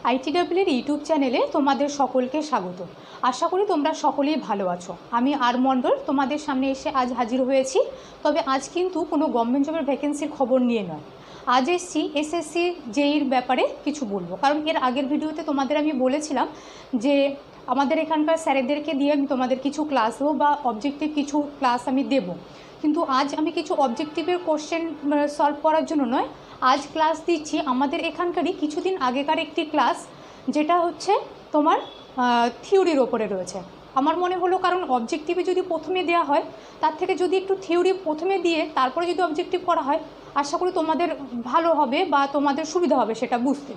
আইটিডব্লিউর YouTube চ্যানেলে তোমাদের সকলকে স্বাগত। আশা করি তোমরা সকলেই ভালো আছো। আমি আর মণ্ডল তোমাদের সামনে এসে আজ হাজির হয়েছি। তবে আজ কিন্তু কোনো গভর্নমেন্ট জবের ভ্যাকেন্সির খবর নিয়ে নয়, আজ এসছি এসএসসি জেইর ব্যাপারে কিছু বলবো। কারণ এর আগের ভিডিওতে তোমাদের আমি বলেছিলাম যে আমাদের এখানকার স্যারেদেরকে দিয়ে আমি তোমাদের কিছু ক্লাস দেবো বা অবজেক্টিভ কিছু ক্লাস আমি দেব, কিন্তু আজ আমি কিছু অবজেক্টিভের কোশ্চেন সলভ করার জন্য নয়, আজ ক্লাস দিচ্ছি আমাদের এখানকারই কিছুদিন আগেকার একটি ক্লাস, যেটা হচ্ছে তোমার থিওরির ওপরে রয়েছে। আমার মনে হলো কারণ অবজেক্টিভে যদি প্রথমে দেওয়া হয় তার থেকে যদি একটু থিওরি প্রথমে দিয়ে তারপরে যদি অবজেক্টিভ করা হয়, আশা করি তোমাদের ভালো হবে বা তোমাদের সুবিধা হবে সেটা বুঝতে।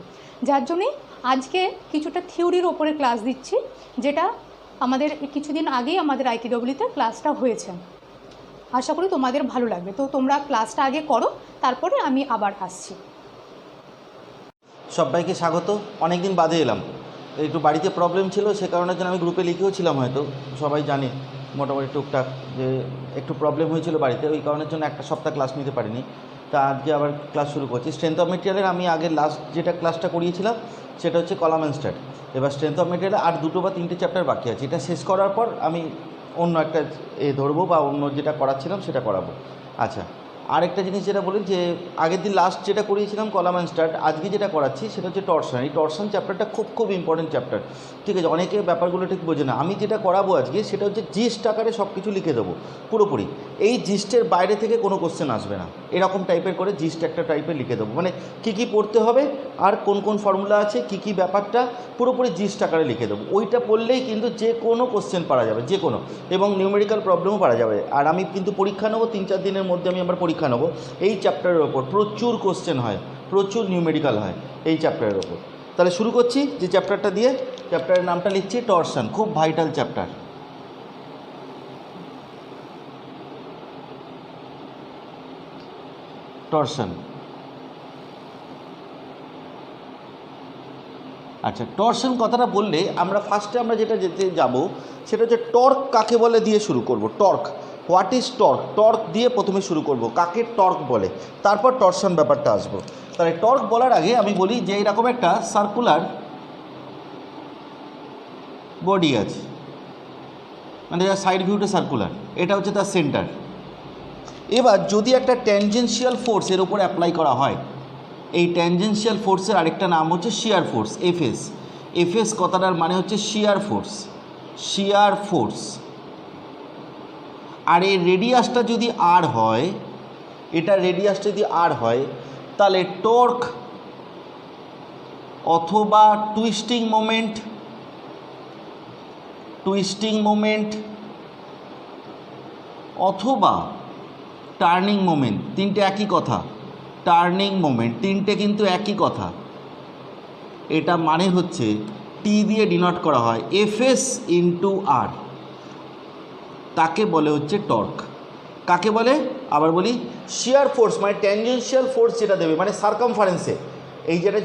যার জন্যই আজকে কিছুটা থিওরির ওপরে ক্লাস দিচ্ছি, যেটা আমাদের কিছুদিন আগেই আমাদের আইটিডব্লিউতে ক্লাসটা হয়েছে। আশা করি তোমাদের ভালো লাগবে। তো তোমরা ক্লাসটা আগে করো, তারপরে আমি আবার আসছি। সবাইকে স্বাগত। অনেক দিন বাদে এলাম, একটু বাড়িতে প্রবলেম ছিল, সে কারণের জন্য আমি গ্রুপে লিখেও ছিলাম, হয়তো সবাই জানে মোটামুটি টুকটাক যে একটু প্রবলেম হয়েছিল বাড়িতে, ওই কারণের জন্য একটা সপ্তাহ ক্লাস নিতে পারিনি। তা আজকে আবার ক্লাস শুরু করছি। স্ট্রেংথ অফ মেটেরিয়ালের আমি আগের লাস্ট যেটা ক্লাসটা করিয়েছিলাম সেটা হচ্ছে কলাম অ্যান্ড স্ট্যাট। এবার স্ট্রেংথ অফ মেটেরিয়ালে আর 2 বা 3টে চ্যাপ্টার বাকি আছে। এটা শেষ করার পর আমি অন্য একটা ধরবো বা অন্য যেটা করাচ্ছিলাম সেটা করাবো। আচ্ছা, আরেকটা জিনিস যেটা বলি যে আগের দিন লাস্ট যেটা করিয়েছিলাম কলাম অ্যান্ড স্টার্ট, আজকে যেটা করাচ্ছি সেটা হচ্ছে টর্শন। এই টর্শন চ্যাপ্টারটা খুব ইম্পর্টেন্ট চ্যাপ্টার, ঠিক আছে? অনেকে ব্যাপারগুলো ঠিক বোঝে না। আমি যেটা করাবো আজকে সেটা হচ্ছে জিস্ট আকারে সব কিছু লিখে দেবো পুরোপুরি। এই জিস্টের বাইরে থেকে কোনো কোশ্চেন আসবে না, এরকম টাইপের করে জিস্ট একটা টাইপের লিখে দেবো, মানে কী পড়তে হবে আর কোন ফর্মুলা আছে কী ব্যাপারটা পুরোপুরি জিস্ট আকারে লিখে দেবো। ওইটা পড়লেই কিন্তু যে কোনো কোশ্চেন পারা যাবে, যে কোনো, এবং নিউমেরিক্যাল প্রবলেমও পারা যাবে। আর আমি কিন্তু পরীক্ষা নেবো 3-4 দিনের মধ্যে, আমি আবার পরীক্ষা নেবো এই চ্যাপ্টারের ওপর। প্রচুর কোশ্চেন হয়, প্রচুর নিউমেরিক্যাল হয় এই চ্যাপ্টারের ওপর। তাহলে শুরু করছি যে চ্যাপ্টারটা দিয়ে। চ্যাপ্টারের নামটা লিখছি টর্শন, খুব ভাইটাল চ্যাপ্টার। টর্শন। আচ্ছা, টর্শন কথাটা বললে আমরা ফার্স্টে যেটা যেতে যাব সেটা হচ্ছে টর্ক কাকে বলে দিয়ে শুরু করব। Torque, what is torque, torque দিয়ে প্রথমে শুরু করব, কাকে টর্ক বলে, তারপর টর্শন ব্যাপারটা আসবো। তাহলে টর্ক বলার আগে আমি বলি যে এরকম একটা সার্কুলার বডি আছে, মানে যার সাইড ভিউটা সার্কুলার, এটা হচ্ছে তার সেন্টার। এবার যদি একটা ট্যানজেনশিয়াল ফোর্স এর উপর অ্যাপ্লাই করা হয়, এই ট্যানজেনশিয়াল ফোর্সের আরেকটা নাম হচ্ছে শিয়ার ফোর্স, এফএস। এফএস কথাটার মানে হচ্ছে শিয়ার ফোর্স, শিয়ার ফোর্স। আর এই রেডিয়াসটা যদি আর হয়, এটা রেডিয়াসটা যদি আর হয়, তাহলে টর্ক অথবা টুইস্টিং মোমেন্ট অথবা টার্নিং মোমেন্ট, তিনটে একই কথা। টার্নিং মোমেন্ট তিনটে কিন্তু একই কথা। এটা মানে হচ্ছে টি দিয়ে ডিনোট করা হয়, এফএস ইন্টু আর, তাকে বলে হচ্ছে টর্ক। কাকে বলে আবার বলি? শিয়ার ফোর্স, মানে ট্যানজেনশিয়াল ফোর্স যেটা দেবে, মানে সারকামফারেন্সে, এই যেটা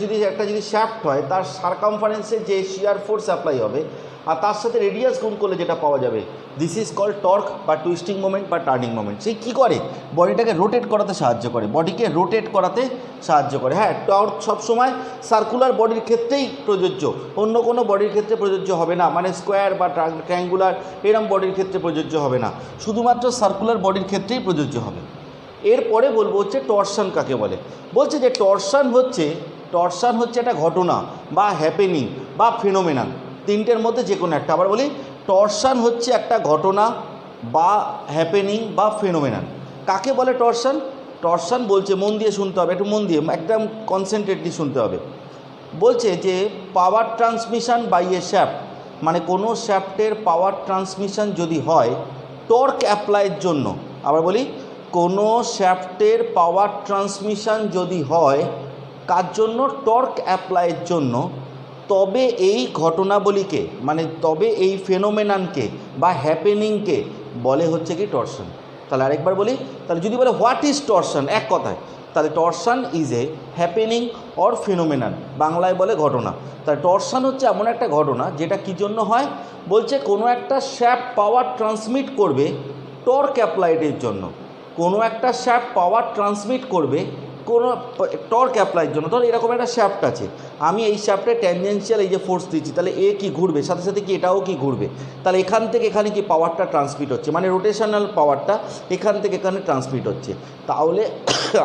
যদি শ্যাফট হয় তার সারকামফারেন্সে যে শিয়ার ফোর্স অ্যাপ্লাই হবে আর তার সাথে রেডিয়াস গুণ করলে যেটা পাওয়া যাবে, দিস ইজ কল্ড টর্ক বা টুইস্টিং মোমেন্ট বা টার্নিং মোমেন্ট। সেই কী করে? বডিটাকে রোটেট করাতে সাহায্য করে, বডিকে রোটেট করাতে সাহায্য করে। হ্যাঁ, টর্ক সবসময় সার্কুলার বডির ক্ষেত্রেই প্রযোজ্য, অন্য কোনো বডির ক্ষেত্রে প্রযোজ্য হবে না, মানে স্কোয়ার বা ট্রায়াঙ্গুলার এরম বডির ক্ষেত্রে প্রযোজ্য হবে না, শুধুমাত্র সার্কুলার বডির ক্ষেত্রেই প্রযোজ্য হবে। এরপরে বলবো হচ্ছে টর্শন কাকে বলে। বলছে যে টর্শন হচ্ছে একটা ঘটনা বা হ্যাপেনিং বা ফিনোমেনন, তিনটের মধ্যে যে কোনো একটা। আবার বলি, টর্শন হচ্ছে একটা ঘটনা বা হ্যাপেনিং বা ফিনোমেনন। কাকে বলে টর্শন? টর্শন বলছে, মন দিয়ে শুনতে হবে, একটু মন দিয়ে একদম কনসেন্ট্রেটলি শুনতে হবে। বলছে যে power transmission by a shaft, মানে কোনো শ্যাফটের পাওয়ার ট্রান্সমিশন যদি হয় টর্ক অ্যাপ্লাইয়ের জন্য। আবার বলি, কোনো শ্যাফটের পাওয়ার ট্রান্সমিশন যদি হয় কার জন্য? টর্ক অ্যাপ্লাইয়ের জন্য, তবে এই ঘটনাবলীকে, মানে তবে এই ফেনোমেননকে বা হ্যাপেনিংকে বলে হচ্ছে কি টর্শন। তাহলে আরেকবার বলি, তাহলে যদি বলে হোয়াট ইজ টর্শন এক কথায়, তাহলে torsion is a happening or phenomenon, বাংলায় বলে ঘটনা। তাহলে টর্শন হচ্ছে এমন একটা ঘটনা যেটা কী জন্য হয়? বলছে কোনো একটা শ্যাফট পাওয়ার ট্রান্সমিট করবে টর্ক অ্যাপ্লাইডের জন্য, কোনো একটা শ্যাফট পাওয়ার ট্রান্সমিট করবে কোনো টর্ক অ্যাপ্লাইয়ের জন্য ধর এরকম একটা শ্যাফট আছে, আমি এই শ্যাফটে ট্যানজেন্সিয়াল এই যে ফোর্স দিচ্ছি, তাহলে এ কি ঘুরবে, সাথে সাথে কি এটাও কি ঘুরবে, তাহলে এখান থেকে এখানে কি পাওয়ারটা ট্রান্সমিট হচ্ছে, মানে রোটেশনাল পাওয়ারটা এখান থেকে এখানে ট্রান্সমিট হচ্ছে, তাহলে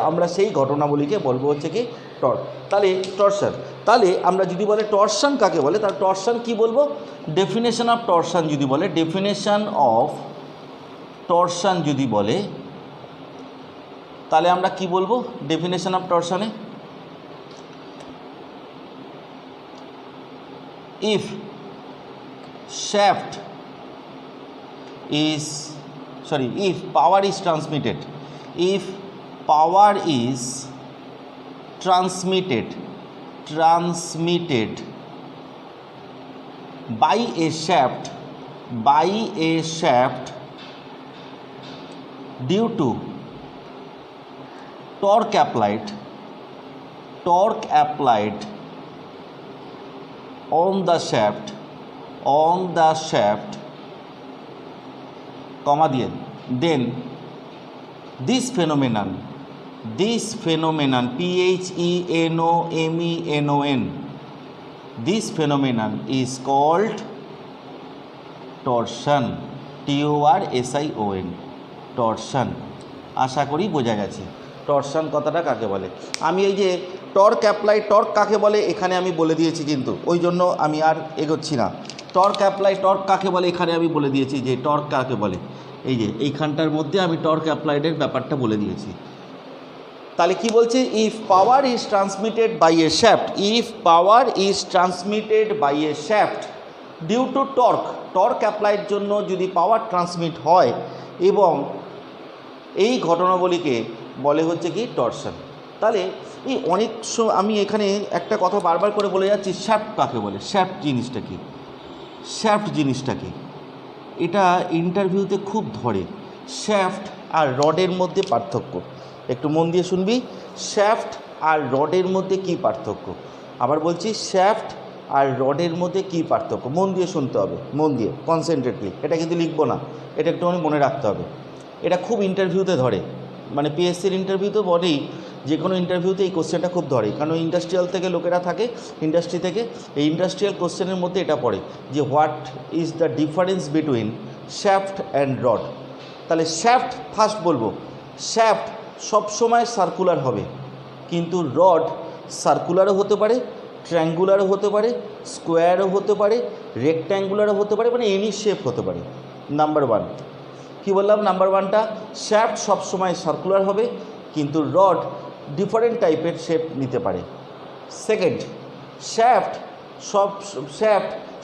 আমরা সেই ঘটনাবলীকে বলবো হচ্ছে কি টর্ক। তাহলে টর্শন, তাহলে আমরা যদি বলে টর্শন কাকে বলে, তাহলে টর্শন কি বলবো, ডেফিনেশন অফ টর্শন যদি বলে, ডেফিনেশন অফ টর্শন যদি বলে, তাহলে আমরা কি বলবো ডেফিনেশন অফ টর্শনে, if shaft is sorry if power is transmitted, if power is transmitted by a shaft due to torque applied on the shaft comma দিয়ে, then this phenomenon PHENOMENON, this phenomenon is called torsion, TORSION, torsion। আশা করি বোঝা গেছে torsion কথাটা কাকে বলে। আমি এই যে টর্ক অ্যাপ্লাই, টর্ক কাকে বলে এখানে আমি বলে দিয়েছি, কিন্তু ওই জন্য আমি আর এগোচ্ছি না। টর্ক অ্যাপ্লাই, টর্ক কাকে বলে এখানে আমি বলে দিয়েছি যে টর্ক কাকে বলে, এই যে এইখানটার মধ্যে আমি টর্ক অ্যাপ্লাইডের ব্যাপারটা বলে দিয়েছি। তাহলে কি বলছে, if power is transmitted by a shaft, if power is transmitted by a shaft due to torque, torque অ্যাপ্লাইয়ের জন্য যদি পাওয়ার ট্রান্সমিট হয়, এবং এই ঘটনাবলীকে বলে হচ্ছে কি টর্শন। তাহলে এই অনেক আমি এখানে একটা কথা বারবার করে বলে যাচ্ছি, শ্যাফট কাকে বলে, শ্যাফট জিনিসটা কি, শ্যাফট জিনিসটা কি, এটা ইন্টারভিউতে খুব ধরে। শ্যাফট আর রডের মধ্যে পার্থক্য, একটু মন দিয়ে শুনবি, শ্যাফট আর রডের মধ্যে কি পার্থক্য, আবার বলছি শ্যাফট আর রডের মধ্যে কি পার্থক্য, মন দিয়ে শুনতে হবে, মন দিয়ে কনসেন্ট্রেটলি, এটা কিন্তু লিখবো না, এটা একটুখানি মনে রাখতে হবে। এটা খুব ইন্টারভিউতে ধরে, মানে পিএসসির ইন্টারভিউতে বলেই, যে কোনো ইন্টারভিউতে এই কোশ্চেনটা খুব ধরে, কারণ ইন্ডাস্ট্রিয়াল থেকে লোকেরা থাকে, ইন্ডাস্ট্রি থেকে, এই ইন্ডাস্ট্রিয়াল কোশ্চেনের মধ্যে এটা পড়ে যে what is the difference between shaft and rod. তাহলে শ্যাফট ফার্স্ট বলবো, শ্যাফট সবসময় সার্কুলার হবে, কিন্তু রড সার্কুলারও হতে পারে, ট্রায়াঙ্গুলারও হতে পারে, স্কোয়ারও হতে পারে, রেক্ট্যাঙ্গুলারও হতে পারে, মানে এনি শেপ হতে পারে। নাম্বার ওয়ান কী বললাম, নাম্বার ওয়ানটা শ্যাফট সবসময় সার্কুলার হবে, কিন্তু রড ডিফারেন্ট টাইপের শেপ নিতে পারে। সেকেন্ড, শ্যাফট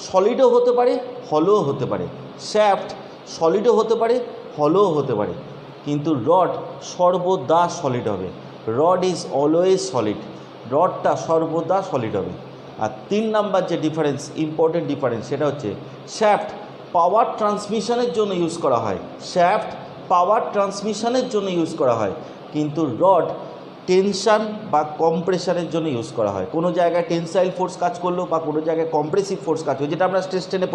সলিডও হতে পারে, হলোও হতে পারে, শ্যাফট সলিডও হতে পারে, হলোও হতে পারে, কিন্তু রড সর্বদা সলিড হবে, রড ইজ অলওয়েজ সলিড, রডটা সর্বদা সলিড হবে। আর তিন নাম্বার যে ডিফারেন্স, ইম্পর্টেন্ট ডিফারেন্স, সেটা হচ্ছে শ্যাফট পাওয়ার ট্রান্সমিশনের জন্য ইউজ করা হয়, শ্যাফট পাওয়ার ট্রান্সমিশনের জন্য ইউজ করা হয়, কিন্তু রড টেনশান বা কম্প্রেশনের জন্য ইউজ করা হয়। কোনো জায়গায় টেনসাইল ফোর্স কাজ করলো বা কোনো জায়গায় কম্প্রেসিভ ফোর্স কাজ করলো, যেটা আমরা স্ট্রেস টেনে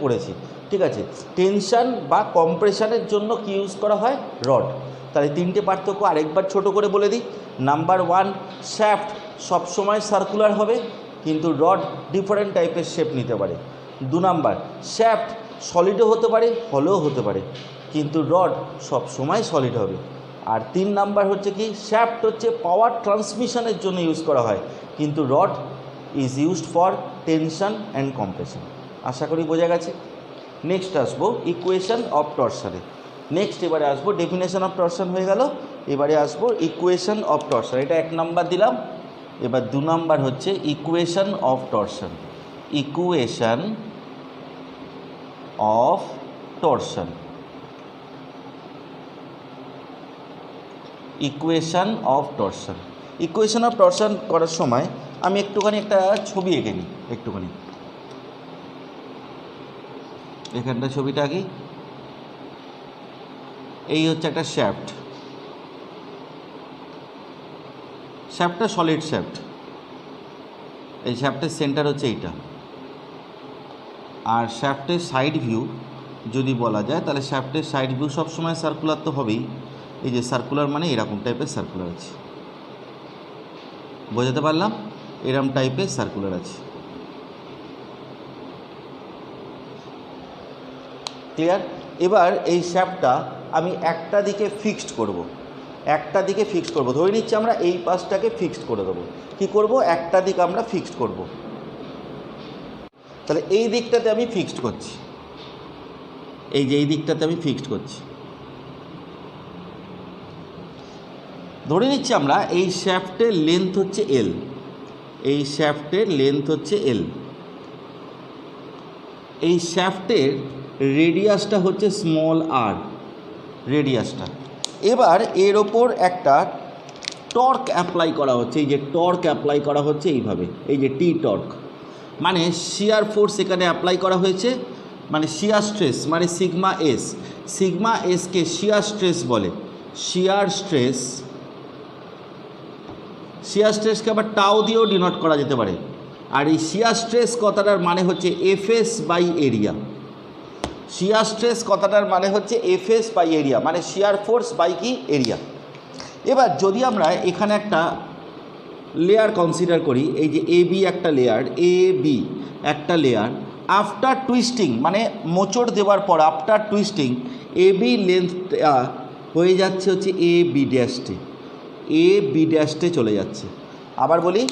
পড়েছি, ঠিক আছে, টেনশান বা কম্প্রেশনের জন্য কি ইউজ করা হয়, রড। তাহলে তিনটে পার্থক্য আরেকবার ছোট করে বলে দিই। নাম্বার ওয়ান, শ্যাফট সবসময় সার্কুলার হবে, কিন্তু রড ডিফারেন্ট টাইপের শেপ নিতে পারে। দু নাম্বার, শ্যাফট সলিডও হতে পারে, হলোও হতে পারে, কিন্তু রড সবসময় সলিড হবে। আর তিন নাম্বার হচ্ছে কি, শ্যাফট হচ্ছে পাওয়ার ট্রান্সমিশনের জন্য ইউজ করা হয়, কিন্তু rod is used for tension and compression. আশা করি বোঝা গেছে। নেক্সট আসবো ইকুয়েশন অফ টর্শনে। নেক্সট এবারে আসবো, ডেফিনেশন অফ টর্শন হয়ে গেল, এবারে আসবো ইকুয়েশন অফ টর্শন। এটা এক নাম্বার দিলাম, এবার দু নাম্বার হচ্ছে equation of torsion. Equation of torsion, equation of torsion. Equation of torsion করার সময় আমি একটুখানি একটা ছবি এঁকে নিই, একটুখানি এখানটা ছবিটা আঁকি। এই হচ্ছে একটা শ্যাফট, শ্যাফটটা সলিড শ্যাফট, এই শ্যাফটের সেন্টার হচ্ছে এইটা। আর শ্যাফটের সাইড ভিউ যদি বলা যায়, তাহলে শ্যাফটের সাইড ভিউ সবসময় সার্কুলার তো হবেই, এই যে সার্কুলার মানে এরকম টাইপের সার্কুলার আছে, বোঝাতে পারলাম? এরকম টাইপের সার্কুলার আছে। ক্লিয়ার? এবার এই শ্যাফটটা আমি একটা দিকে ফিক্সড করব, একটা দিকে ফিক্সড করব। ধরে নিচ্ছি আমরা এই পাশটাকে ফিক্সড করে দেবো। কি করব? একটা দিক আমরা ফিক্সড করব। তাহলে এই দিকটাতে আমি ফিক্সড করছি, এই যে এই দিকটাতে আমি ফিক্সড করছি। ধরে নিচ্ছি আমরা এই শ্যাফটের লেন্থ হচ্ছে এল, এই শ্যাফটের লেন্থ হচ্ছে এল, এই শ্যাফটের রেডিয়াসটা হচ্ছে স্মল আর, রেডিয়াসটা। এবার এর ওপর একটা টর্ক অ্যাপ্লাই করা হচ্ছে, এই যে টর্ক অ্যাপ্লাই করা হচ্ছে এইভাবে, এই যে টি টর্ক মানে শিয়ার ফোর্স এখানে অ্যাপ্লাই করা হয়েছে, মানে শিয়ার স্ট্রেস মানে sigma S, sigma SK shear stress বলে, শিয়ার স্ট্রেস, শিয়ার স্ট্রেসকে আবার টাও দিয়েও ডিনোট করা যেতে পারে। আর এই শিয়ার স্ট্রেস কথাটার মানে হচ্ছে FS by area, shear stress কথাটার মানে হচ্ছে এফএস বাই এরিয়া, মানে শিয়ার ফোর্স বাই কি এরিয়া। এবার যদি আমরা এখানে একটা লেয়ার কনসিডার করি, এই যে এ বি একটা লেয়ার, এ বি একটা লেয়ার, আফটার টুইস্টিং মানে মোচড় দেওয়ার পর আফটার টুইস্টিং এ বি লেন্থটা হয়ে যাচ্ছে হচ্ছে এ বি ড্যাশটে, এ বি ড্যাশটে চলে যাচ্ছে। আবার বলি,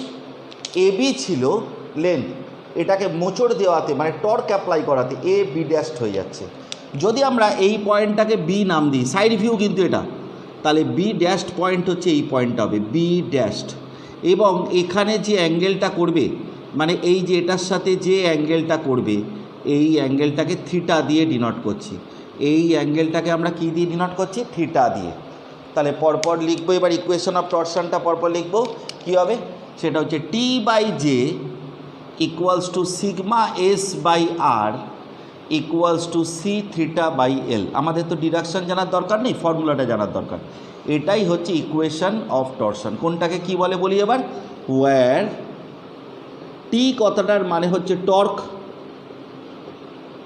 এ বি ছিল লেন্থ, এটাকে মোচড় দেওয়াতে মানে টর্ক অ্যাপ্লাই করাতে এ বি ড্যাশড হয়ে যাচ্ছে। যদি আমরা এই পয়েন্টটাকে বি নাম দিই, সাইড ভিউ কিন্তু এটা, তাহলে বি ড্যাশড পয়েন্ট হচ্ছে এই পয়েন্টটা হবে বি ড্যাশড। এবং এখানে যে অ্যাঙ্গেলটা করবে মানে এই যে এটার সাথে যে অ্যাঙ্গেলটা করবে এই অ্যাঙ্গেলটাকে থিটা দিয়ে ডিনোট করছি, এই অ্যাঙ্গেলটাকে আমরা কি দিয়ে ডিনোট করছি? থিটা দিয়ে। তাহলে পরপর লিখবো, এবার ইকুয়েশন অফ টরশনটা পরপর লিখবো। কী হবে? সেটা হচ্ছে T by J equals to sigma S by R equals to C theta by L. আমাদের তো ডিডাকশান জানার দরকার নেই, ফর্মুলাটা জানার দরকার। এটাই হচ্ছে ইকুয়েশন অফ টরশন। কোনটাকে কি বলে বলি এবার? ওয়্যার টি কথাটার মানে হচ্ছে টর্ক,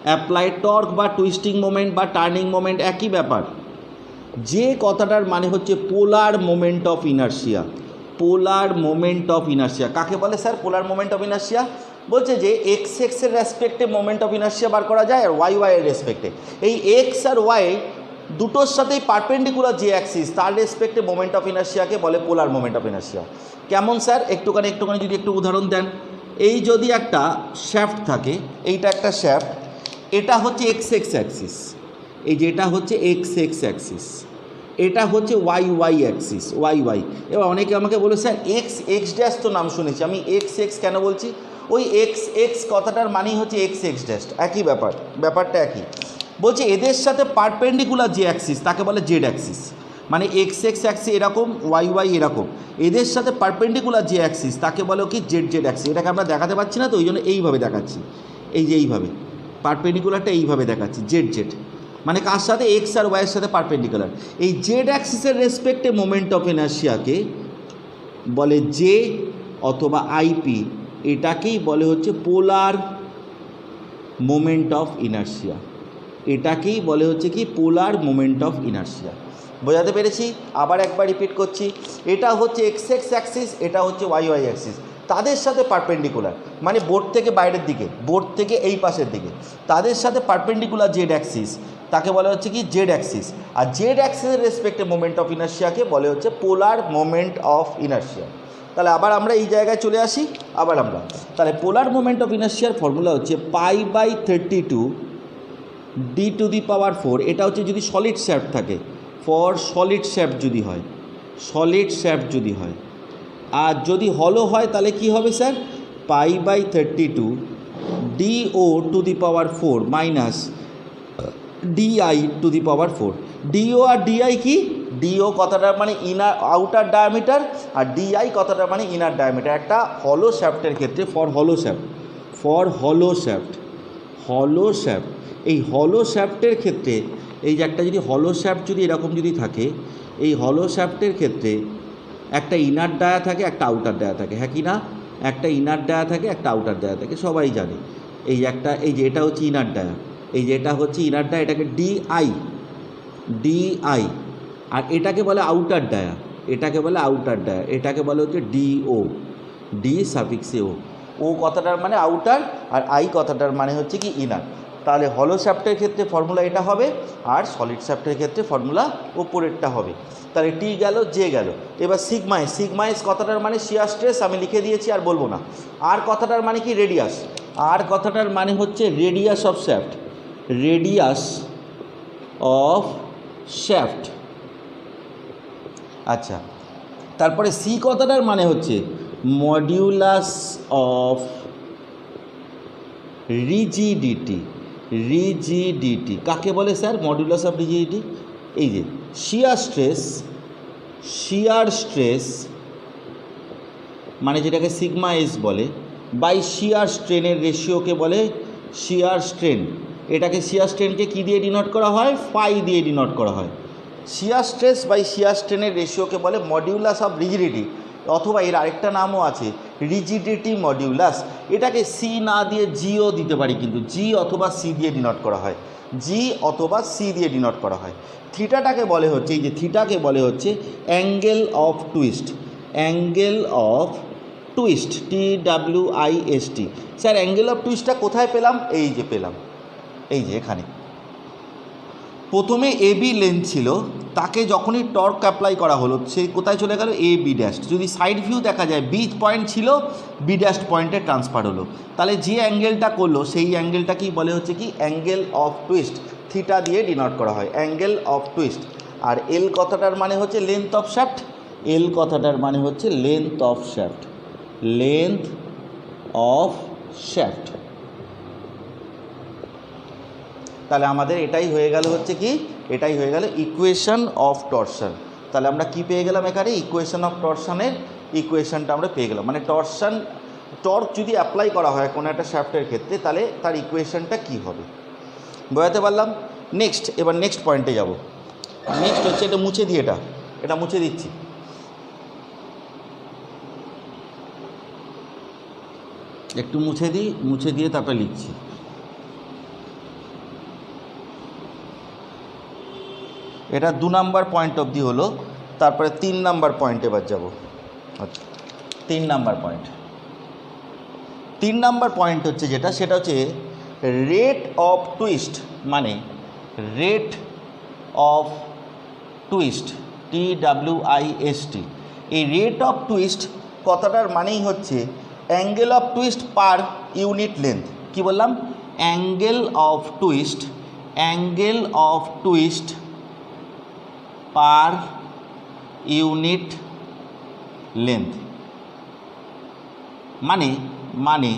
অ্যাপ্লাই টর্ক বা টুইস্টিং মোমেন্ট বা টার্নিং মোমেন্ট একই ব্যাপার। যে কথাটার মানে হচ্ছে পোলার moment of inertia, polar moment of inertia. কাকে বলে sir polar moment of inertia? বলছে যে এক্স এক্সের রেসপেক্টে মোমেন্ট অফ ইনার্শিয়া বার করা যায় আর ওয়াই ওয়াই এর রেসপেক্টে। এই এক্স আর ওয়াই দুটোর সাথেই পারপেন্ডিকুলার যে অ্যাক্সিস তার রেসপেক্টে মোমেন্ট অফ ইনার্শিয়াকে বলে পোলার মোমেন্ট অফ ইনার্শিয়া। কেমন স্যার? একটুখানি যদি একটু উদাহরণ দেন। এই যদি একটা শ্যাফট থাকে, এইটা একটা শ্যাফট, এটা হচ্ছে এক্স এক্স অ্যাক্সিস, এই যে এটা হচ্ছে এক্স এক্স অ্যাক্সিস, এটা হচ্ছে Y Y axis, Y Y. এবার অনেকে আমাকে বলে স্যার এক্স এক্স ড্যাশ তো নাম শুনেছি, আমি এক্স এক্স কেন বলছি? ওই এক্স এক্স কথাটার মানেই হচ্ছে এক্স এক্স ড্যাশ, একই ব্যাপার, ব্যাপারটা একই। বলছে এদের সাথে পারপেন্ডিকুলার যে অ্যাক্সিস তাকে বলে জেড অ্যাক্সিস, মানে এক্স এক্স অ্যাক্সিস এরকম, ওয়াই ওয়াই এরকম, এদের সাথে পারপেন্ডিকুলার যে অ্যাক্সিস তাকে বলে কি জেড জেড অ্যাক্সিস। এটাকে আমরা দেখাতে পাচ্ছি না তো ওই জন্য এইভাবে দেখাচ্ছি, এই যে এইভাবে পারপেন্ডিকুলারটা এইভাবে দেখাচ্ছি জেড জেড, মানে কার সাথে? এক্স আর ওয়াইয়ের সাথে পারপেন্ডিকুলার। এই জেড অ্যাক্সিসের রেসপেক্টে মোমেন্ট অফ ইনার্শিয়াকে বলে জে অথবা আইপি, এটাকেই বলে হচ্ছে পোলার মোমেন্ট অফ ইনার্শিয়া, এটাকেই বলে হচ্ছে কি পোলার মোমেন্ট অফ ইনার্শিয়া। বোঝাতে পেরেছি? আবার একবার রিপিট করছি, এটা হচ্ছে এক্স এক্স অ্যাক্সিস, এটা হচ্ছে ওয়াই ওয়াই অ্যাক্সিস, তাদের সাথে পারপেন্ডিকুলার মানে বোর্ড থেকে বাইরের দিকে, বোর্ড থেকে এই পাশের দিকে, তাদের সাথে পারপেন্ডিকুলার জেড অ্যাক্সিস তাকে বলা হচ্ছে কি জেড অ্যাক্সিস। আর জেড অ্যাক্সিসের রেসপেক্টে মোমেন্ট অফ ইনার্শিয়াকে বলে হচ্ছে পোলার মোমেন্ট অফ ইনার্শিয়া। তাহলে আবার আমরা এই জায়গায় চলে আসি, আবার আমরা তাহলে পোলার মোমেন্ট অফ ইনার্শিয়ার ফর্মুলা হচ্ছে π/32 d⁴। এটা হচ্ছে যদি সলিড শ্যাফট থাকে, ফর সলিড শ্যাফট যদি হয়, সলিড শ্যাফট যদি হয়। আর যদি হলো হয় তাহলে কি হবে sir? π/32 DO⁴ minus DI⁴। DO আর ডিআই কি? ডিও কথাটার মানে ইনার আউটার ডায়ামিটার আর ডিআই কথাটার মানে ইনার ডায়ামিটার। একটা হলো শ্যাফটের ক্ষেত্রে, for hollow shaft, for hollow shaft, হলো শ্যাফট, এই হলো শ্যাফটের ক্ষেত্রে এই যে একটা যদি হলো শ্যাফট যদি এরকম যদি থাকে, এই হলো শ্যাফটের ক্ষেত্রে একটা ইনার ডায়া থাকে একটা আউটার ডায়া থাকে, হ্যাঁ কি না? একটা ইনার ডায়া থাকে একটা আউটার ডায়া থাকে, সবাই জানে। এই একটা এই যে এটা হচ্ছে ইনার ডায়া, এই যে এটা হচ্ছে ইনার ডায়া, এটাকে ডিআই, ডিআই আর এটাকে বলে আউটার ডায়া, এটাকে বলে আউটার ডায়া, এটাকে বলে হচ্ছে ডিও, ডি সাফিক্সে ও কথাটার মানে আউটার, আর আই কথাটার মানে হচ্ছে কি ইনার। তাহলে হলো শ্যাফটের ক্ষেত্রে ফর্মুলা এটা হবে, আর সলিড শ্যাফটের ক্ষেত্রে ফর্মুলা ওপরেরটা হবে। তাহলে টি গেল, জে গেল। এবার সিগমাইস, সিগমাইস কথাটার মানে শিয়ার স্ট্রেস, আমি লিখে দিয়েছি আর বলবো না। আর কথাটার মানে কি রেডিয়াস, আর কথাটার মানে হচ্ছে radius of shaft, radius of shaft. আচ্ছা, তারপরে সি কথাটার মানে হচ্ছে মডিউলাস অফ রিজিডিটি, রিজিডিটি কাকে বলে স্যার মডিউলাস অফ রিজিডিটি? এই যে শিয়ার স্ট্রেস, শিয়ার স্ট্রেস মানে যেটাকে সিগমা এস বলে, বাই শিয়ার স্ট্রেনের রেশিওকে বলে শিয়ার স্ট্রেন। এটাকে শিয়ার স্ট্রেনকে কী দিয়ে ডিনোট করা হয়? ফাই দিয়ে ডিনোট করা হয়। শিয়ার স্ট্রেস বাই শিয়ার স্ট্রেনের রেশিওকে বলে মডিউলাস অফ রিজিডিটি, অথবা এর আরেকটা নামও আছে রিজিডিটি মডিউলাস। এটাকে সি না দিয়ে জিও দিতে পারি, কিন্তু জি অথবা সি দিয়ে ডিনোট করা হয়, জি অথবা সি দিয়ে ডিনোট করা হয়। থিটাটাকে বলে হচ্ছে, এই যে থিটাকে বলে হচ্ছে angle of twist, angle of twist, TWIST। Sir angle of টুইস্টটা কোথায় পেলাম? এই যে পেলাম, এই যে এখানে। প্রথমে AB লেন্থ ছিল, তাকে যখনই টর্ক অ্যাপ্লাই করা হলো সে কোথায় চলে গেল? AB dash. যদি সাইড ভিউ দেখা যায় B পয়েন্ট ছিল, B ড্যাশ পয়েন্টে ট্রান্সফার হলো। তাহলে যে অ্যাঙ্গেলটা করলো সেই অ্যাঙ্গেলটাকেই বলে হচ্ছে কি অ্যাঙ্গেল অফ টুইস্ট, থিটা দিয়ে ডিনোট করা হয় অ্যাঙ্গেল অফ টুইস্ট। আর এল কথাটার মানে হচ্ছে লেন্থ অফ শ্যাফট, এল কথাটার মানে হচ্ছে length of shaft, length of shaft. তাহলে আমাদের এটাই হয়ে গেল হচ্ছে কি, এটাই হয়ে গেল ইকুয়েশন অফ টরশন। তাহলে আমরা কি পেয়ে গেলাম এখানে? ইকুয়েশন অফ টরশনের ইকুয়েশনটা আমরা পেয়ে গেলাম। মানে টরশন, টর্ক যদি অ্যাপ্লাই করা হয় কোনো একটা শ্যাফটের ক্ষেত্রে, তাহলে তার ইকুয়েশনটা কি হবে বোঝাতে পারলাম। নেক্সট, এবার নেক্সট পয়েন্টে যাব। নেক্সট হচ্ছে, এটা মুছে দিই, এটা মুছে দিচ্ছি। একটু মুছে দিই, মুছে দিয়ে তারপরে লিখছি। এটা 2 নাম্বার পয়েন্ট অবধি হলো, তারপরে 3 নাম্বার পয়েন্ট এবার যাব। আচ্ছা, 3 নাম্বার পয়েন্ট, 3 নাম্বার পয়েন্ট হচ্ছে যেটা, সেটা হচ্ছে রেট অফ টুইস্ট, মানে রেট অফ টুইস্ট, TWIST। এই রেট অফ টুইস্ট কথাটার মানেই হচ্ছে angle of twist per unit length. কি বললাম? Angle of twist, angle of twist per unit length. মানে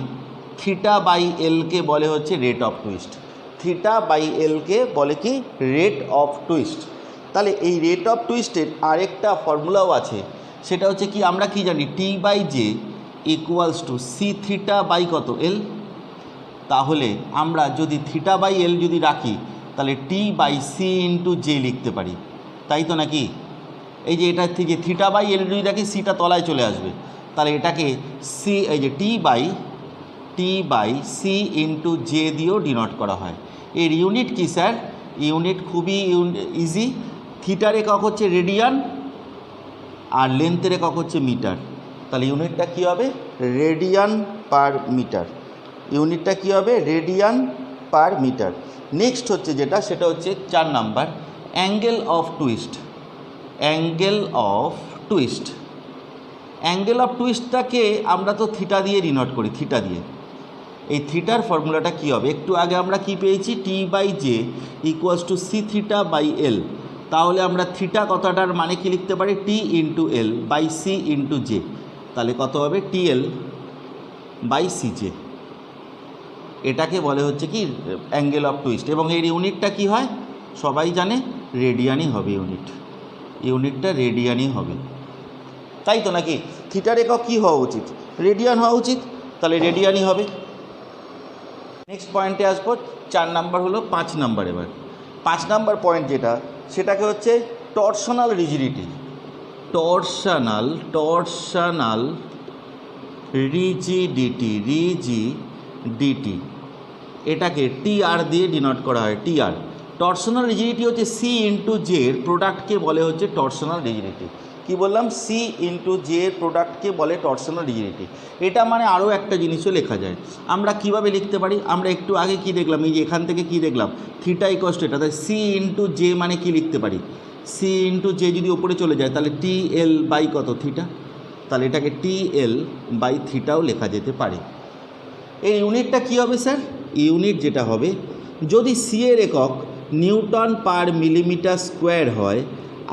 থিটা বাই এলকে বলে হচ্ছে rate of twist, theta by এলকে বলে কি রেট অফ টুইস্ট। তাহলে এই রেট অফ টুইস্টের আরেকটা ফর্মুলাও আছে, সেটা হচ্ছে কি, আমরা কি জানি? T/J equals to C theta by কত? এল। তাহলে আমরা যদি থিটা বাই এল যদি রাখি, তাহলে T/C ইন্টু জে লিখতে পারি, তাই তো নাকি? এই যে এটা থেকে থিটা বাই এল যদি দেখি, সিটা তলায় চলে আসবে, তাহলে এটাকে সি, এই যে T/C ইন্টু জে দিয়েও ডিনোট করা হয়। এর ইউনিট কি স্যার? ইউনিট খুবই ইজি। থিটার একক হচ্ছে রেডিয়ান, আর লেন্থের একক হচ্ছে মিটার। তাহলে ইউনিটটা কী হবে? Radian per metre. ইউনিটটা কী হবে? Radian per metre. নেক্সট হচ্ছে যেটা, সেটা হচ্ছে 4 number, angle of twist, angle of twist. Angle of টুইস্টটাকে আমরা তো থিটা দিয়ে ডিনোট করি, থিটা দিয়ে। এই থিটার ফর্মুলাটা কী হবে? একটু আগে আমরা কি পেয়েছি? T/J equals to C theta by L. তাহলে আমরা থিটা কথাটার মানে কি লিখতে পারি? T into L by C into J. তাহলে কত হবে? TL by CJ। এটাকে বলে হচ্ছে কি অ্যাঙ্গেল অফ টুইস্ট। এবং এর ইউনিটটা কি হয়? সবাই জানে, রেডিয়ানই হবে ইউনিট, ইউনিটটা রেডিয়ানই হবে, তাই তো নাকি? থিটার একক কী হওয়া উচিত? রেডিয়ান হওয়া উচিত, তাহলে রেডিয়ানই হবে। নেক্সট পয়েন্টে আসবো, 4 নাম্বার হলো 5 নাম্বার। এবার 5 নাম্বার পয়েন্ট যেটা, সেটাকে হচ্ছে টরশনাল রিজিডিটি, টরশনাল রিজিডিটি, এটাকে TR দিয়ে ডিনোট করা হয়, TR। টরশনাল রিজিডিটি হচ্ছে সি ইন্টু জে এর প্রোডাক্টকে বলে হচ্ছে টরশনাল রিজিডিটি। কি বললাম? সি ইন্টু জে এর প্রোডাক্টকে বলে টরশনাল রিজিডিটি। এটা মানে আরও একটা জিনিসও লেখা যায়। আমরা কিভাবে লিখতে পারি? আমরা একটু আগে কি দেখলাম, এই যে এখান থেকে কি দেখলাম, থিটা ইকোয়াস টু এটা, তাই সি ইন্টু জে মানে কি লিখতে পারি? সি ইন্টু জে যদি ওপরে চলে যায় তাহলে টি এল বাই কত? থিটা। তাহলে এটাকে টি এল বাই থিটাও লেখা যেতে পারে। এই ইউনিটটা কী হবে স্যার? ইউনিট যেটা হবে, যদি সি এর একক নিউটন পার মিলিমিটার স্কোয়ার হয়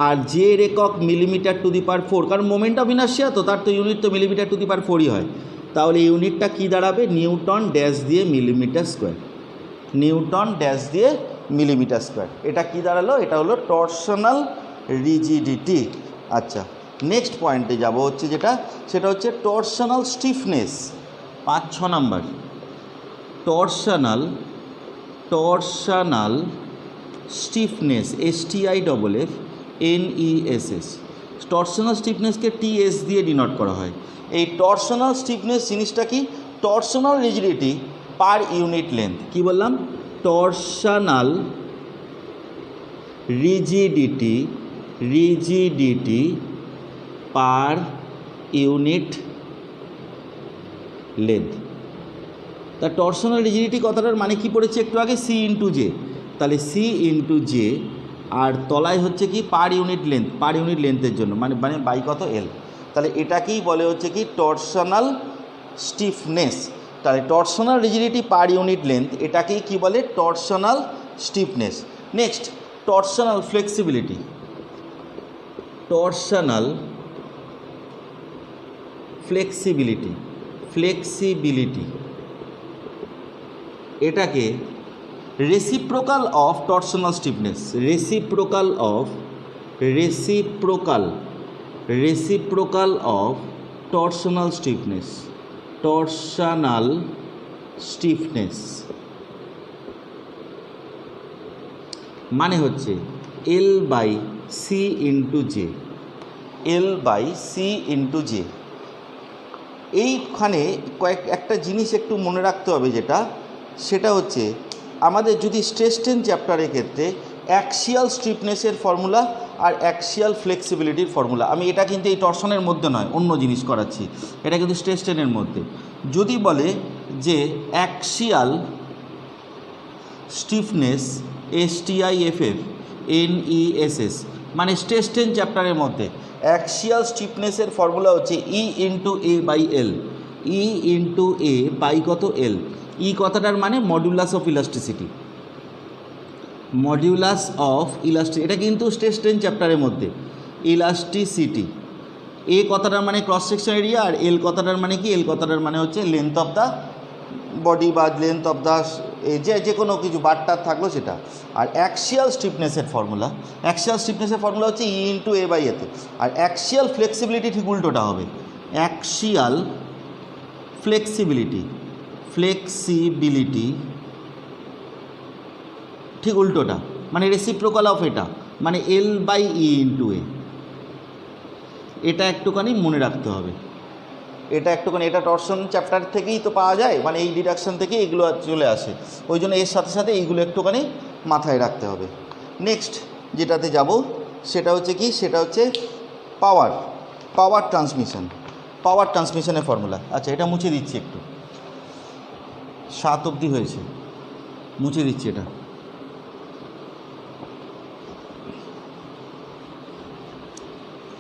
আর জে এর একক মিলিমিটার টু দি পাওয়ার 4, কারণ মোমেন্ট অফ ইনার্শিয়া তো, তার তো ইউনিট তো মিলিমিটার টু দি পাওয়ার 4ই হয়, তাহলে ইউনিটটা কী দাঁড়াবে? নিউটন ড্যাশ দিয়ে মিলিমিটার স্কোয়ার। নিউটন ড্যাশ দিয়ে মিলিমিটার স্কোয়ার। এটা কি দাঁড়ালো? এটা হলো টরশনাল রিজিডিটি। আচ্ছা, নেক্সট পয়েন্টে যাব হচ্ছে যেটা, সেটা হচ্ছে torsional stiffness. 5-6 number. Torsional stiffness, STIFFNESS। Torsional স্টিফনেসকে TS দিয়ে ডিনোট করা হয়। এই টরশনাল স্টিফনেস জিনিসটা কি? Torsional rigidity per unit length. কি বললাম? Torsional rigidity per unit length. তা টরশনাল রিজিডিটি কথাটার মানে কি পড়েছে একটু আগে? C into J. তাহলে সি ইন্টু জে, আর তলায় হচ্ছে কি? Per unit length, per unit লেন্থের জন্য মানে বাই কত? এল। তাহলে এটাকেই বলে হচ্ছে কি? Torsional stiffness. তাহলে torsional rigidity per unit length, এটাকেই কি বলে? Torsional stiffness. Next, torsional flexibility. Torsional flexibility এটাকে reciprocal of torsional stiffness. Reciprocal of torsional stiffness মানে হচ্ছে L by C into J. L by C into J. এইখানে একটা জিনিস একটু মনে রাখতে হবে, সেটা হচ্ছে আমাদের যদি স্ট্রেস স্ট্রেন চ্যাপ্টারের ক্ষেত্রে অ্যাক্সিয়াল স্টিফনেসের ফর্মুলা আর অ্যাক্সিয়াল ফ্লেক্সিবিলিটির ফর্মুলা, আমি এটা কিন্তু এই টরশনের মধ্যে নয়, অন্য জিনিস করাচ্ছি, এটা কিন্তু স্ট্রেস স্ট্রেনের মধ্যে। যদি বলে যে অ্যাক্সিয়াল স্টিফনেস, STIFFNESS, মানে স্ট্রেস স্ট্রেন চ্যাপ্টারের মধ্যে অ্যাক্সিয়াল স্টিফনেসের ফর্মুলা হচ্ছে E into A by L। E into A by কত? L। ই কথাটার মানে মডিউলাস অফ ইলাস্টিসিটি। এটা কিন্তু স্ট্রেস স্ট্রেন চ্যাপ্টারের মধ্যে ইলাস্টিসিটি। এ কথাটার মানে ক্রস সেকশন এরিয়া, আর এল কথাটার মানে কি? এল কথাটার মানে হচ্ছে লেন্থ অফ দ্য বডি বা লেন্থ অফ দ্য যে কোনো কিছু বারটার থাকলো সেটা। আর অ্যাক্সিয়াল স্টিফনেসের ফর্মুলা হচ্ছে E ইন্টু A বাই এতে। আর অ্যাক্সিয়াল ফ্লেক্সিবিলিটি ঠিক উল্টোটা হবে। অ্যাক্সিয়াল ফ্লেক্সিবিলিটি ঠিক উল্টোটা, মানে রেসিপ্রোকাল অফ এটা, মানে L by E into A। এটা একটুখানি মনে রাখতে হবে। এটা টরশন চ্যাপ্টার থেকেই তো পাওয়া যায়, মানে এই ডিডাকশন থেকে এগুলো চলে আসে, ওই জন্য এর সাথে সাথে এইগুলো একটুখানি মাথায় রাখতে হবে। নেক্সট যেটাতে যাব সেটা হচ্ছে কি? সেটা হচ্ছে পাওয়ার ট্রান্সমিশনের ফর্মুলা। আচ্ছা, এটা মুছে দিচ্ছি একটু, 7 অবধি হয়েছে, মুছে দিচ্ছি এটা।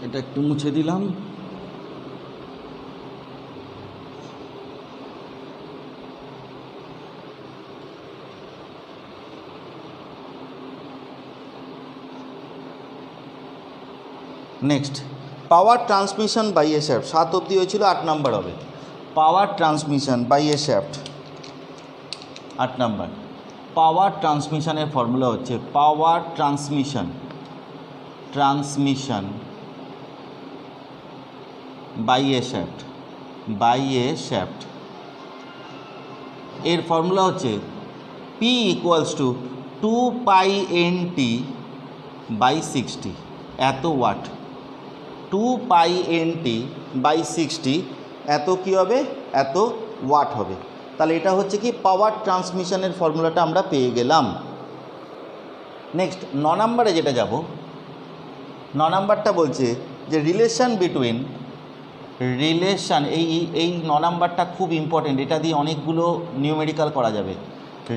এটা একটু মুছে দিলাম। Next, power transmission by a shaft. 7 অবধি হয়েছিল, 8 নাম্বার হবে। Power transmission by a shaft, 8 number. Power ট্রান্সমিশনের ফর্মুলা হচ্ছে power transmission by a shaft. এর ফর্মুলা হচ্ছে P ইকুয়ালস টু 2πnt/60, এত ওয়াট। 2πnt/60 এত কী হবে? এত ওয়াট হবে। তাহলে এটা হচ্ছে কি? পাওয়ার ট্রান্সমিশনের ফর্মুলাটা আমরা পেয়ে গেলাম। নেক্সট 9 নম্বরে যেটা যাব, 9 নম্বরটা বলছে যে রিলেশন এই 9 নম্বরটা খুব ইম্পর্টেন্ট, এটা দিয়ে অনেকগুলো নিউমেরিক্যাল করা যাবে।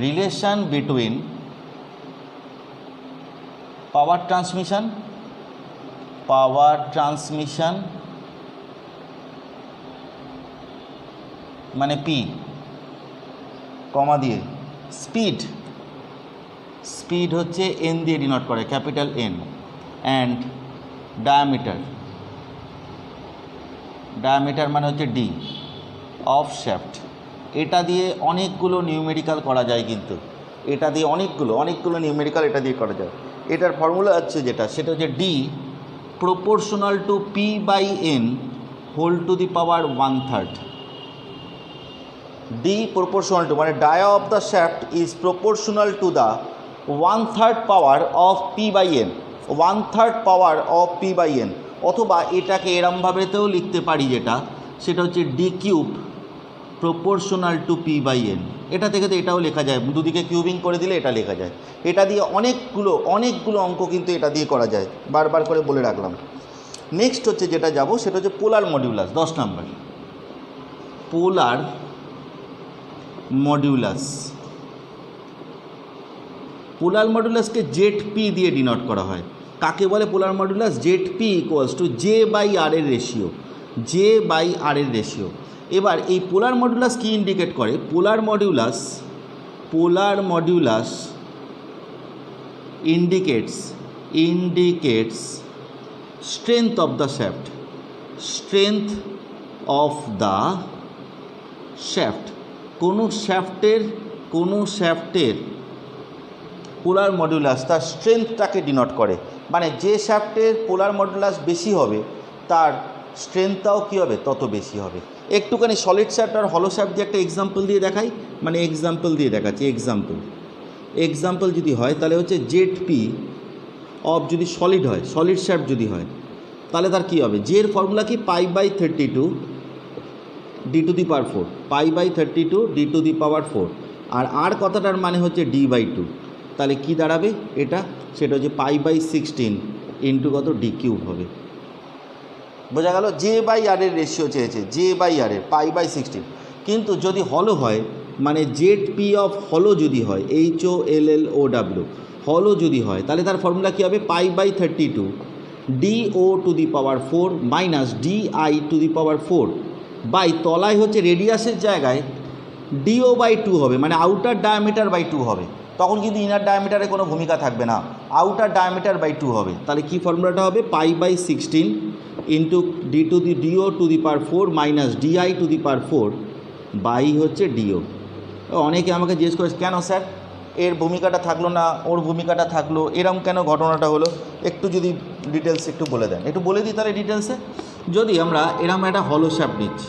রিলেশন বিটুইন পাওয়ার ট্রান্সমিশন মানে পি কমা দিয়ে স্পিড হচ্ছে এন দিয়ে ডিনোট করে, ক্যাপিটাল এন, অ্যান্ড ডায়ামিটার মানে হচ্ছে ডি অফ শ্যাফট। এটা দিয়ে অনেকগুলো নিউমেরিক্যাল করা যায়, কিন্তু এটা দিয়ে অনেকগুলো নিউমেরিক্যাল এটা দিয়ে করা যায়। এটার ফর্মুলা হচ্ছে সেটা হচ্ছে D proportional to P by N whole to the power 1/3। D proportional to মানে dia of the shaft is proportional to the 1/3 power of P by N, 1/3 power of P by N. অথবা এটাকে এরমভাবেতেও লিখতে পারি, সেটা হচ্ছে D cube proportional to P by N. এটা থেকে তো এটাও লেখা যায়, দুদিকে কিউবিং করে দিলে এটা লেখা যায়। এটা দিয়ে অনেকগুলো অঙ্ক কিন্তু এটা দিয়ে করা যায়, বারবার করে বলে রাখলাম। নেক্সট হচ্ছে যেটা যাব সেটা হচ্ছে পোলার মডিউলাস, 10 নম্বর। পোলার মডিউলাসকে জেড পি দিয়ে ডিনোট করা হয়। কাকে বলে polar modulus? Z P equals to J by R এর রেশিও। এবার এই পোলার মডিউলাস কি ইন্ডিকেট করে? Polar modulus indicates strength of the shaft. কোনো শ্যাফটের পোলার মডিউলাস তার স্ট্রেংথটাকে ডিনোট করে, মানে যে শ্যাফটের পোলার মডিউলাস বেশি হবে তার স্ট্রেংথটাও কী হবে? তত বেশি হবে। একটুখানি সলিড শ্যাফট আর হলো শ্যাফট দিয়ে একটা এক্সাম্পল দিয়ে দেখাই, মানে এক্সাম্পল দিয়ে দেখাচ্ছি। এক্সাম্পল যদি হয় তাহলে হচ্ছে জেড পি অফ যদি সলিড হয়, সলিড শ্যাফট যদি হয়, তাহলে তার কী হবে? জের ফর্মুলা কি? π/32 d to the power 4, π/32 d to the power 4। আর কথাটার মানে হচ্ছে d/2। তাহলে কি দাঁড়াবে এটা? সেটা হচ্ছে π/16 ইন্টু কত? ডি কিউব হবে। বোঝা গেল? জে বাই আর এর রেশিও চেয়েছে, জে বাই আর এর π/16। কিন্তু যদি হলো হয়, মানে জেড পি অফ হলো যদি হয়, HOLLOW হলো যদি হয়, তাহলে তার ফর্মুলা কী হবে? π/32 DO to the power 4 minus DI to the power 4 by তলায় হচ্ছে রেডিয়াসের জায়গায় DO/2 হবে, মানে আউটার ডায়ামিটার/2 হবে। তখন কিন্তু ইনার ডায়ামিটারে কোনো ভূমিকা থাকবে না, আউটার ডায়ামিটার/2 হবে। তাহলে কি ফর্মুলাটা হবে? π/16 into DO to the power 4 minus DI to the power 4 by হচ্ছে DO। অনেকে আমাকে জিজ্ঞেস করেছে, কেন স্যার এর ভূমিকাটা থাকলো না, ওর ভূমিকাটা থাকলো, এরম কেন ঘটনাটা হলো? একটু যদি ডিটেলস একটু বলে দেন, একটু বলে দিই তাহলে ডিটেলসে। যদি আমরা এরম একটা হলো শ্যাফট নিচ্ছি,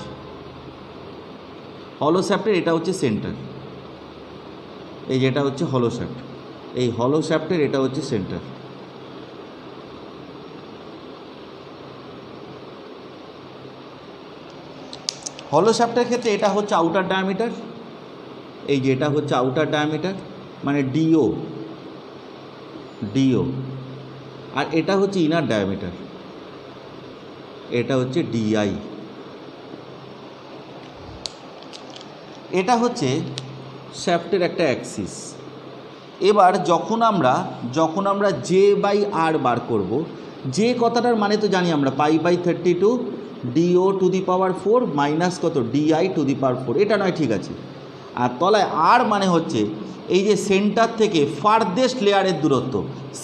হলো শ্যাফটের এটা হচ্ছে সেন্টার, এই যেটা হচ্ছে হলো শ্যাফট, এই হলো শ্যাফটের এটা হচ্ছে সেন্টার। হলো শ্যাফটের ক্ষেত্রে এটা হচ্ছে আউটার ডায়ামিটার, এই যে এটা হচ্ছে আউটার ডায়ামিটার মানে ডিও, আর এটা হচ্ছে ইনার ডায়ামিটার, এটা হচ্ছে ডিআই। এটা হচ্ছে শ্যাফটের একটা অ্যাক্সিস। এবার যখন আমরা জে বাই আর বার করব, যে কথাটার মানে তো জানি আমরা, π/32 DO to the power 4 minus কত? DI to the power 4। এটা নয়, ঠিক আছে। আর তলায় আর মানে হচ্ছে এই যে সেন্টার থেকে ফারদেস্ট লেয়ারের দূরত্ব,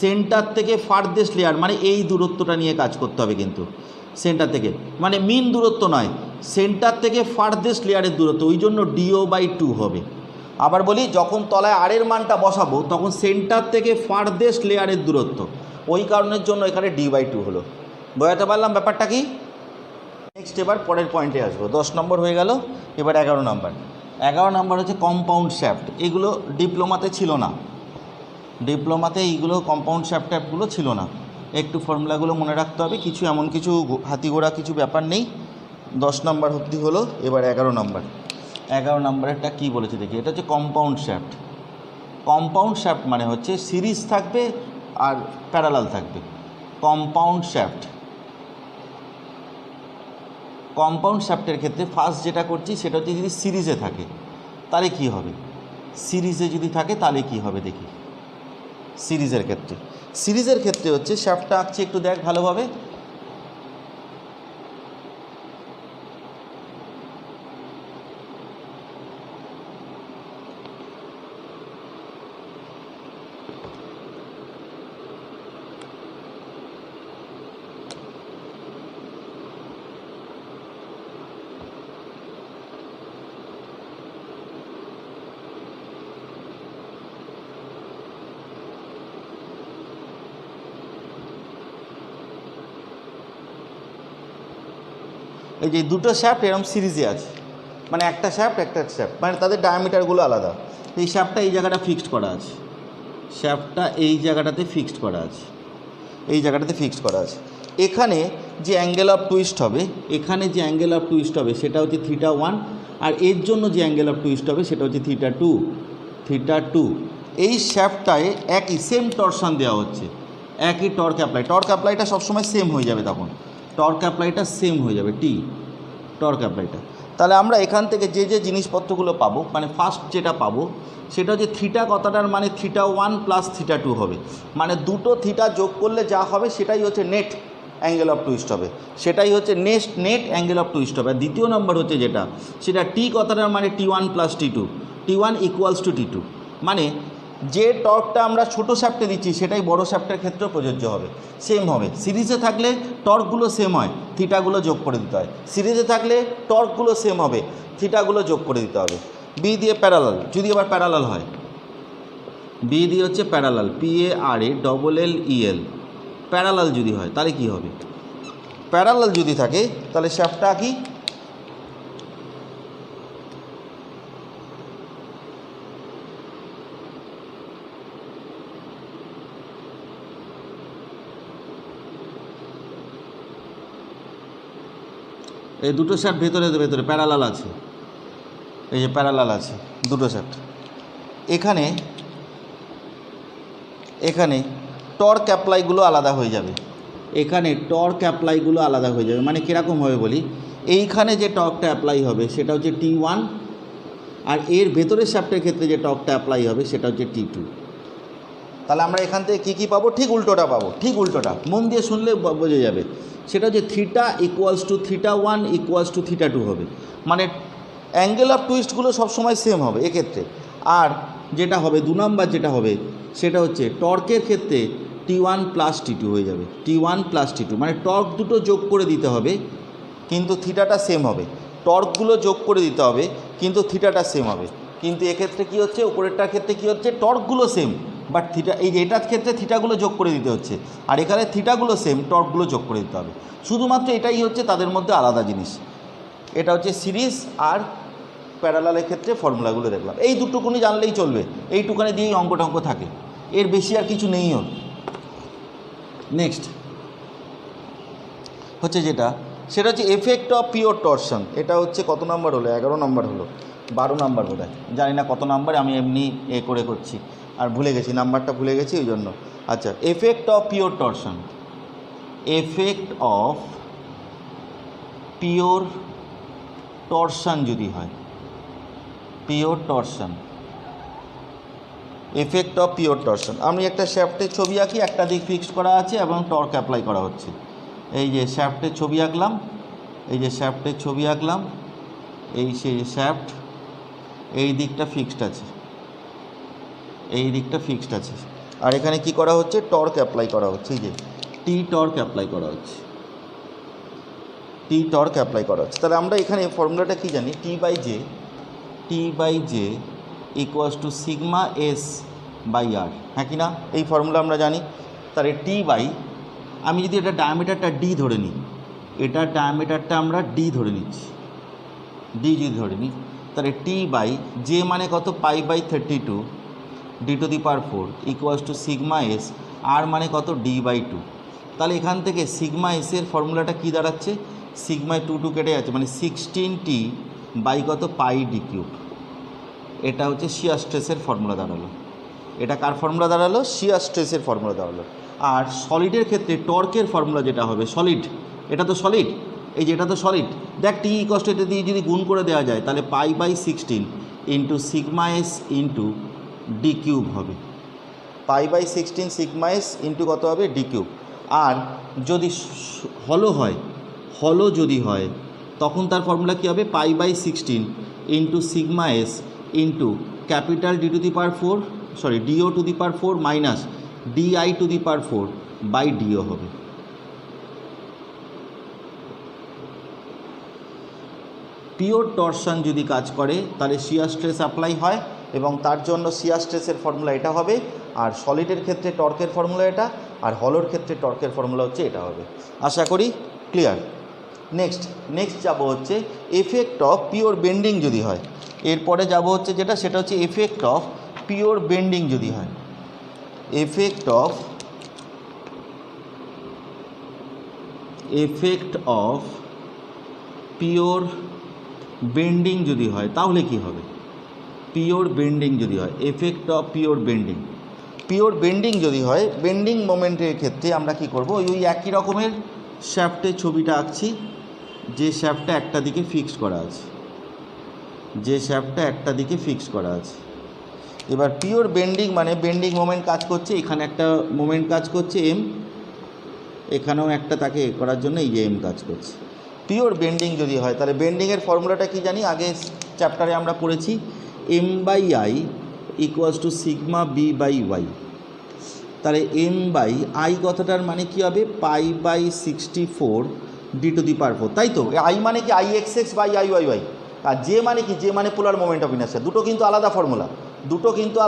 সেন্টার থেকে ফারদেস্ট লেয়ার মানে এই দূরত্বটা নিয়ে কাজ করতে হবে, কিন্তু সেন্টার থেকে মানে মিন দূরত্ব নয়, সেন্টার থেকে ফারদেস্ট লেয়ারের দূরত্ব, ওই জন্য DO/2 হবে। আবার বলি, যখন তলায় আর এর মানটা বসাবো তখন সেন্টার থেকে ফারদেস্ট লেয়ারের দূরত্ব, ওই কারণের জন্য এখানে D/2 হলো। বোঝাতে পারলাম ব্যাপারটা কি? নেক্সট এবার পরের পয়েন্টে আসবো। 10 নম্বর হয়ে গেল, এবার 11 নম্বর। 11 নম্বর হচ্ছে কম্পাউন্ড শ্যাফট। এগুলো ডিপ্লোমাতে ছিল না, ডিপ্লোমাতে এইগুলো কম্পাউন্ড শ্যাফটগুলো ছিল না। একটু ফর্মুলাগুলো মনে রাখতে হবে, কিছু এমন কিছু হাতিগোড়া কিছু ব্যাপার নেই। 10 নম্বর অবধি হলো, এবার 11 নম্বর। 11 নম্বরেরটা কী বলেছে দেখি। এটা হচ্ছে কম্পাউন্ড শ্যাফট। কম্পাউন্ড শ্যাফট মানে হচ্ছে সিরিজ থাকবে আর প্যারালাল থাকবে। কম্পাউন্ড শ্যাফট, কম্পাউন্ড শ্যাফটের ক্ষেত্রে ফার্স্ট যেটা করছি সেটা হচ্ছে যদি সিরিজে থাকে তাহলে কি হবে, সিরিজে যদি থাকে তাহলে কি হবে দেখি। সিরিজের ক্ষেত্রে হচ্ছে শ্যাফটটা আঁকছি, একটু দেখ ভালোভাবে। এই যে দুটো শ্যাফট এরকম সিরিজে আছে, মানে একটা শ্যাফট মানে তাদের ডায়ামিটারগুলো আলাদা। এই শ্যাফটটা এই জায়গাটা ফিক্সড করা আছে, শ্যাফটটা এই জায়গাটাতে ফিক্সড করা আছে, এখানে যে অ্যাঙ্গেল অফ টুইস্ট হবে, সেটা হচ্ছে θ1, আর এর জন্য যে অ্যাঙ্গেল অফ টুইস্ট হবে সেটা হচ্ছে θ2। এই শ্যাফটটায় একই সেম টরশন দেওয়া হচ্ছে, একই টর্ক অ্যাপ্লাইটা সবসময় সেম হয়ে যাবে, তখন টর্ক অ্যাপ্লাইটা সেম হয়ে যাবে টর্ক অ্যাপ্লাইটা। তাহলে আমরা এখান থেকে যে জিনিসপত্রগুলো পাবো, মানে ফার্স্ট যেটা পাবো সেটা হচ্ছে থিটা কথাটার মানে θ1 প্লাস θ2 হবে, মানে দুটো থিটা যোগ করলে যা হবে সেটাই হচ্ছে নেট অ্যাঙ্গেল অফ টুইস্ট হবে, নেট অ্যাঙ্গেল অফ টুইস্ট হবে। আর দ্বিতীয় নম্বর হচ্ছে যেটা, সেটা টি কথাটার মানে T1 plus T1 equals to T2, মানে যে টর্কটা আমরা ছোটো শ্যাফটে দিচ্ছি সেটাই বড় শ্যাফটের ক্ষেত্রেও প্রযোজ্য হবে, সেম হবে। সিরিজে থাকলে টর্কগুলো সেম হয়, থিটাগুলো যোগ করে দিতে হয়। সিরিজে থাকলে টর্কগুলো সেম হবে, থিটাগুলো যোগ করে দিতে হবে। বি দিয়ে প্যারালাল, যদি আবার প্যারালাল হয়, বি দিয়ে হচ্ছে প্যারালাল, PARALLEL, প্যারালাল যদি হয় তাহলে কি হবে, প্যারালাল যদি থাকে তাহলে শ্যাফটটা কি, এই দুটো শ্যাফট ভেতরে প্যারালাল আছে, এই যে প্যারালাল আছে দুটো শ্যাফট। এখানে টর্ক অ্যাপ্লাইগুলো আলাদা হয়ে যাবে, মানে কীরকম হবে বলি, এইখানে যে টর্কটা অ্যাপ্লাই হবে সেটা হচ্ছে T1, আর এর ভেতরের শ্যাফটের ক্ষেত্রে যে টর্কটা অ্যাপ্লাই হবে সেটা হচ্ছে T2। তাহলে আমরা এখান থেকে কী পাবো, ঠিক উল্টোটা পাবো, মন দিয়ে শুনলে বোঝা যাবে। সেটা হচ্ছে theta equals to θ1 equals to θ2 হবে, মানে অ্যাঙ্গেল অফ টুইস্টগুলো সবসময় সেম হবে এক্ষেত্রে। আর যেটা হবে 2 নম্বর যেটা হবে সেটা হচ্ছে টর্কের ক্ষেত্রে T1 প্লাস T2 হয়ে যাবে, মানে টর্ক দুটো যোগ করে দিতে হবে কিন্তু থিটাটা সেম হবে, টর্কগুলো যোগ করে দিতে হবে কিন্তু থিটাটা সেম হবে। কিন্তু এক্ষেত্রে কী হচ্ছে, উপরেরটার ক্ষেত্রে কী হচ্ছে, টর্কগুলো সেম বাট থিটা, এই যে এটার ক্ষেত্রে থিটাগুলো যোগ করে দিতে হচ্ছে, আর এখানে থিটাগুলো সেম, টর্কগুলো যোগ করে দিতে হবে। শুধুমাত্র এটাই হচ্ছে তাদের মধ্যে আলাদা জিনিস। এটা হচ্ছে সিরিজ আর প্যারালালের ক্ষেত্রে ফর্মুলাগুলো দেখলাম, এই দুটুকুনি জানলেই চলবে, এইটুকানি দিয়েই অঙ্ক থাকে, এর বেশি আর কিছু নেই ওর। নেক্সট হচ্ছে যেটা, সেটা হচ্ছে এফেক্ট অফ পিওর টরশন। এটা হচ্ছে কত নাম্বার হলো, 11 নাম্বার হলো, 12 নাম্বার বোধ হয়, জানি না কত নাম্বার, আমি এমনি করছি আর ভুলে গেছি, নাম্বারটা ভুলে গেছি ওই জন্য। আচ্ছা, এফেক্ট অফ পিওর টরশন, যদি হয়, এফেক্ট অফ পিওর টরশন, আমি একটা শ্যাফটের ছবি আঁকি, একটা দিক ফিক্সড করা আছে এবং টর্ক অ্যাপ্লাই করা হচ্ছে। এই যে শ্যাফটের ছবি আঁকলাম, এই সেই শ্যাফট, এই দিকটা ফিক্সড আছে, আর এখানে কি করা হচ্ছে, টর্ক অ্যাপ্লাই করা হচ্ছে, এই যে টর্ক অ্যাপ্লাই করা হচ্ছে। তাহলে আমরা এখানে ফর্মুলাটা কি জানি, T by J equals to sigma S by R, হ্যাঁ কি না, এই ফর্মুলা আমরা জানি। তাহলে টি বাই, আমি যদি এটা ডায়ামিটারটা ডি ধরে নিই, আমরা ডি ধরে নিচ্ছি, তাহলে টি বাই জে মানে কত, π/32 d⁴ equals to sigma S, আর মানে কত, d/2। তাহলে এখান থেকে সিগমা এসের ফর্মুলাটা কী দাঁড়াচ্ছে, সিগমায় 2 কেটে যাচ্ছে, মানে 16t বাই কত, π d3। এটা হচ্ছে শিয়ার স্ট্রেসের ফর্মুলা দাঁড়ালো, এটা কার ফর্মুলা দাঁড়ালো? শিয়ার স্ট্রেসের ফর্মুলা দাঁড়ালো। আর সলিডের ক্ষেত্রে টর্কের ফর্মুলা যেটা হবে, সলিড, এটা তো সলিড, এই যে এটা তো সলিড, দেখ টি ইকস্ট এটা দিয়ে যদি গুণ করে দেওয়া যায় তাহলে π/16 into sigma S into D cube হবে। π/16 সিগমা এস ইন্টু কত হবে? D cube. আর যদি হলো যদি হয় তখন তার ফর্মুলা কী হবে? π/16 into sigma S into capital D to the power 4 DO to the power 4 minus DI to the power 4 by DO হবে। পিওর টরশন যদি কাজ করে তাহলে শিয়ার স্ট্রেস অ্যাপ্লাই হয় এবং তার জন্য শিয়ার স্ট্রেসের ফর্মুলা এটা হবে। আর সলিডের ক্ষেত্রে টর্কের ফর্মুলা এটা, আর হলোর ক্ষেত্রে টর্কের ফর্মুলা হচ্ছে এটা হবে। আশা করি ক্লিয়ার। নেক্সট যাব হচ্ছে এফেক্ট অফ পিওর বেন্ডিং যদি হয়। এরপরে যাব হচ্ছে যেটা, সেটা হচ্ছে এফেক্ট অফ পিওর বেন্ডিং যদি হয়। এফেক্ট অফ পিওর বেন্ডিং যদি হয় তাহলে কি হবে? পিওর বেন্ডিং যদি হয়, এফেক্ট অফ পিওর বেন্ডিং যদি হয়, বেন্ডিং মোমেন্টের ক্ষেত্রে আমরা কি করব? ওই একই রকমের শ্যাফটের ছবিটা আঁকছি, যে শ্যাফটটা একটা দিকে ফিক্সড করা আছে, এবার পিওর বেন্ডিং মানে বেন্ডিং মোমেন্ট কাজ করছে, এখানে একটা মোমেন্ট কাজ করছে এম, এখানেও একটা তাকে করার জন্য এই যে এম কাজ করছে। পিওর বেন্ডিং যদি হয় তাহলে বেন্ডিংয়ের ফর্মুলাটা কি জানি? আগে চ্যাপ্টারে আমরা পড়েছি, m/i equals to sigma b/y। তাহলে m/i কথাটার মানে কি হবে? π/64 ডি টু দি পাওয়ার 4, তাই তো? আই মানে কি? IXX/IYY। আর জে মানে কি? জে মানে পোলার মোমেন্ট অফ ইনার্শিয়া। দুটো কিন্তু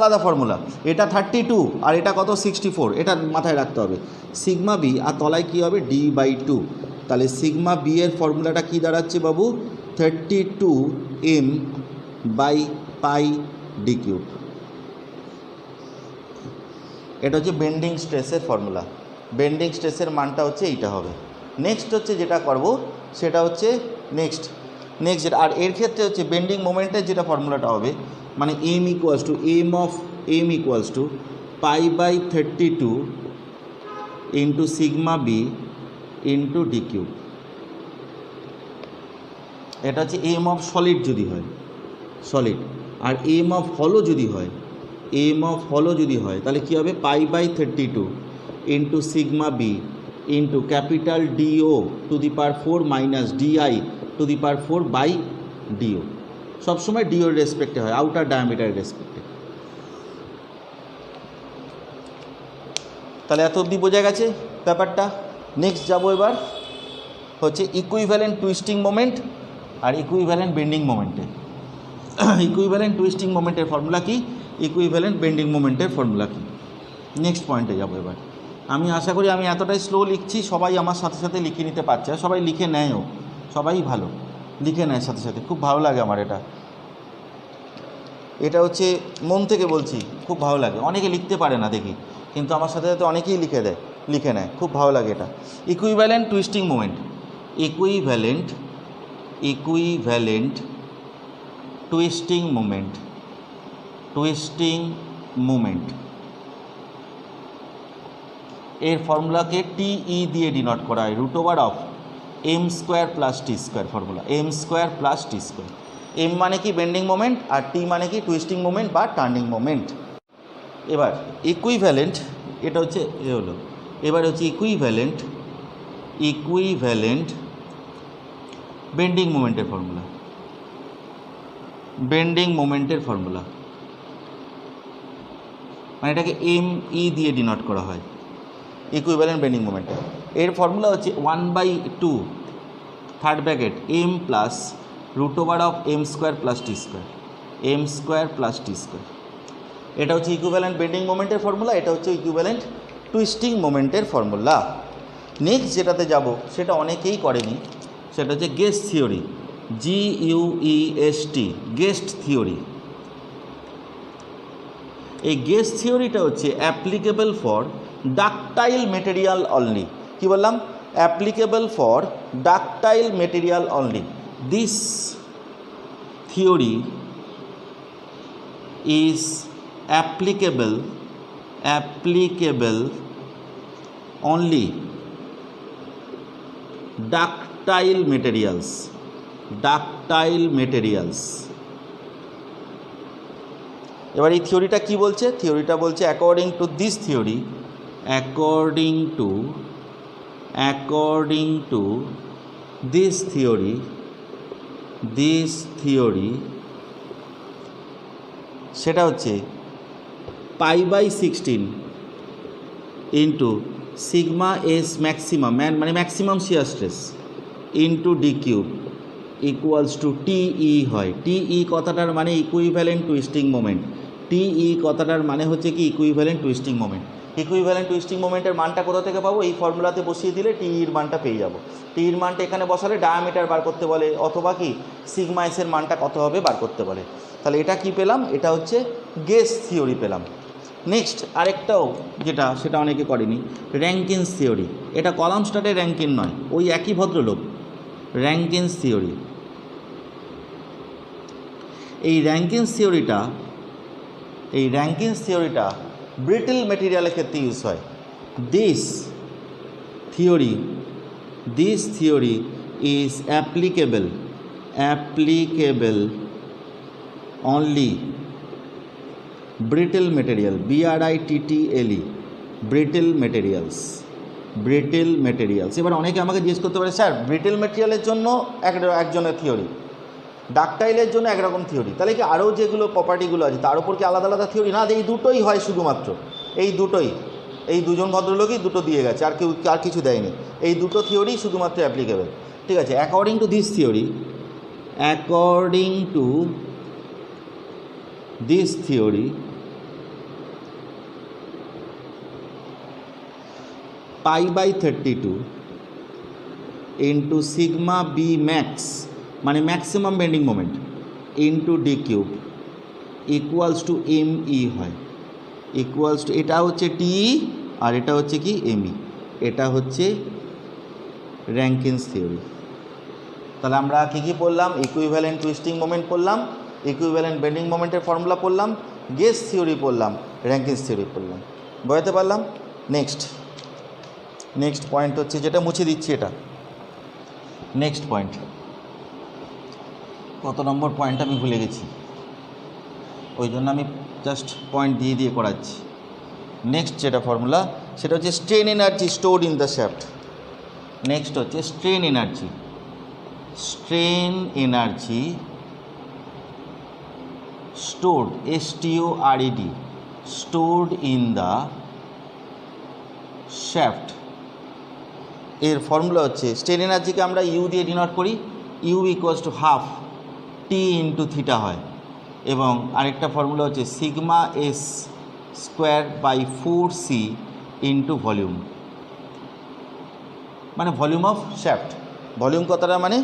আলাদা ফর্মুলা। এটা 32 আর এটা কত? 64। এটা মাথায় রাখতে হবে। সিগমা বি আর তলায় কি হবে? d/2। তাহলে সিগমা বি এর ফর্মুলাটা কি দাঁড়াচ্ছে বাবু? 32m/π/d3। এটা হচ্ছে বেন্ডিং স্ট্রেসের ফর্মুলা। বেন্ডিং স্ট্রেসের মানটা হচ্ছে এইটা হবে। নেক্সট হচ্ছে যেটা করব সেটা হচ্ছে নেক্সট যেটা, আর এর ক্ষেত্রে হচ্ছে বেন্ডিং মোমেন্টের যেটা ফর্মুলাটা হবে, মানে m equals to π/32 into sigma B into D cube. এটা হচ্ছে এম অফ সলিড যদি হয়, সলিড। আর এম অফ হলো যদি হয় তাহলে কী হবে? π/32 into sigma B into capital DO to the power 4 minus DI to the power 4 by DO. সবসময় ডিওর রেসপেক্টে হয়, আউটার ডায়ামিটারের রেসপেক্টে। তাহলে এত অবধি বোঝা গেছে ব্যাপারটা। নেক্সট যাবো এবার হচ্ছে ইকুইভ্যালেন্ট টুইস্টিং মোমেন্ট আর ইকুইভ্যালেন্ট বেন্ডিং মোমেন্টে। ইকুইভ্যালেন্ট টুইস্টিং মোমেন্টের ফর্মুলা কি? ইকুইভ্যালেন্ট বেন্ডিং মোমেন্টের ফর্মুলা কি? নেক্সট পয়েন্টে যাবো এবার। আমি আশা করি আমি এতটাই স্লো লিখছি, সবাই আমার সাথে সাথে লিখে নিতে পারছে, সবাই লিখে নেয়ও, সবাই ভালো লিখে নেয় সাথে সাথে, খুব ভালো লাগে আমার এটা হচ্ছে মন থেকে বলছি, খুব ভালো লাগে। অনেকে লিখতে পারে না দেখি, কিন্তু আমার সাথে সাথে অনেকেই লিখে নেয়, খুব ভালো লাগে এটা। Equivalent twisting moment, equivalent twisting moment এর ফর্মুলাকে টিই দিয়ে ডিনোট করা হয়, √of m² + t² formula, m² + t²। M মানে কি? বেন্ডিং মোমেন্ট, আর টি মানে কি? টুইস্টিং মোমেন্ট বা টার্নিং মোমেন্ট। এবার ইকুইভ্যালেন্ট, এটা হচ্ছে হলো, এবার হচ্ছে ইকুইভ্যালেন্ট বেন্ডিং মোমেন্টের ফর্মুলা, মানে এটাকে ME দিয়ে ডিনোট করা হয়, ইকুইভ্যালেন্ট বেন্ডিং মোমেন্টে। এর ফর্মুলা হচ্ছে 1/2 third bracket m plus √of m² + t², এটা হচ্ছে ইকুইভ্যালেন্ট বেন্ডিং মোমেন্টের ফর্মুলা, এটা হচ্ছে ইকুইভ্যালেন্ট টুইস্টিং মোমেন্টের ফর্মুলা। নেক্সট যেটাতে যাব সেটা অনেকেই করেনি, সেটা হচ্ছে guest theory, GUEST, guest theory. এই গেস্ট থিওরিটা হচ্ছে applicable for ductile material only. কি বললাম? Applicable for ductile material only. This theory is applicable applicable only ductile materials, ductile materials. এবার এই থিওরিটা কি বলছে? থিওরিটা বলছে according to this theory, according to this theory সেটা হচ্ছে π/16 ইন্টু সিগমা এস ম্যাক্সিমাম মানে maximum shear stress into D cube equals to TE হয়। টিই কথাটার মানে ইকুইভ্যালেন্ট টুইস্টিং মোমেন্ট। টিই কথাটার মানে হচ্ছে কি equivalent twisting moment. Equivalent twisting মোমেন্টের মানটা কোথা থেকে পাবো? এই ফর্মুলাতে বসিয়ে দিলে টিইর মানটা পেয়ে যাবো। টিইর মানটা এখানে বসালে ডায়ামিটার বার করতে বলে, অথবা কি সিগমা এসের মানটা কত হবে বার করতে বলে। তাহলে এটা কি পেলাম? এটা হচ্ছে গেস থিওরি পেলাম। নেক্সট আরেকটাও যেটা, সেটা অনেকে করেনি, র্যাঙ্কিনস থিওরি। এটা কলামস্টাটের র্যাঙ্কিন নয়, ওই একই ভদ্রলোক, র্যাঙ্কিনস থিওরি। এই র্যাঙ্কিনস থিওরিটা ব্রিটল মেটেরিয়ালের ক্ষেত্রে ইউজ হয়। This theory is applicable only brittle material, BRITTLE, brittle materials. এবার অনেকে আমাকে জিজ্ঞেস করতে পারে, স্যার ব্রিটল মেটেরিয়ালের জন্য একজনের থিওরি, ডাকটাইলের জন্য একরকম থিওরি, তাহলে কি আরও যেগুলো প্রপার্টিগুলো আছে তার উপর কি আলাদা আলাদা থিওরি? না, এই দুটোই হয় শুধুমাত্র, এই দুজন ভদ্রলোকই দুটো দিয়ে গেছে, আর কিছু দেয়নি। এই দুটো থিওরি শুধুমাত্র অ্যাপ্লিকেবল, ঠিক আছে। According to this theory π/32 into sigma B max মানে maximum bending moment into D cube equals to ME হয়। এটা হচ্ছে TE আর এটা হচ্ছে কি ME। এটা হচ্ছে র্যাঙ্কিনস থিওরি। তাহলে আমরা কী পড়লাম? ইকুইভ্যালেন্ট টুইস্টিং মোমেন্ট পড়লাম, ইকুইভ্যালেন্ট বেন্ডিং মোমেন্টের ফর্মুলা পড়লাম, গেস থিওরি পড়লাম, র্যাঙ্কিনস থিওরি পড়লাম। বোঝাতে পারলাম? নেক্সট পয়েন্ট হচ্ছে, যেটা মুছে দিচ্ছি এটা নেক্সট পয়েন্ট। কত নম্বর পয়েন্ট আমি ভুলে গেছি, ওই জন্য আমি জাস্ট পয়েন্ট দিয়ে করাচ্ছি। নেক্সট যেটা ফর্মুলা সেটা হচ্ছে strain energy stored in the shaft. Next হচ্ছে strain energy stored, STORED, stored in the shaft। এর ফর্মুলা হচ্ছে, স্ট্রেন এনার্জিকে আমরা ইউ দিয়ে ডিনোট করি, U equals to half T into theta হয়। এবং আরেকটা ফর্মুলা হচ্ছে sigma S square by 4c into volume, মানে ভলিউম অফ শ্যাফট। ভলিউম কথাটা মানে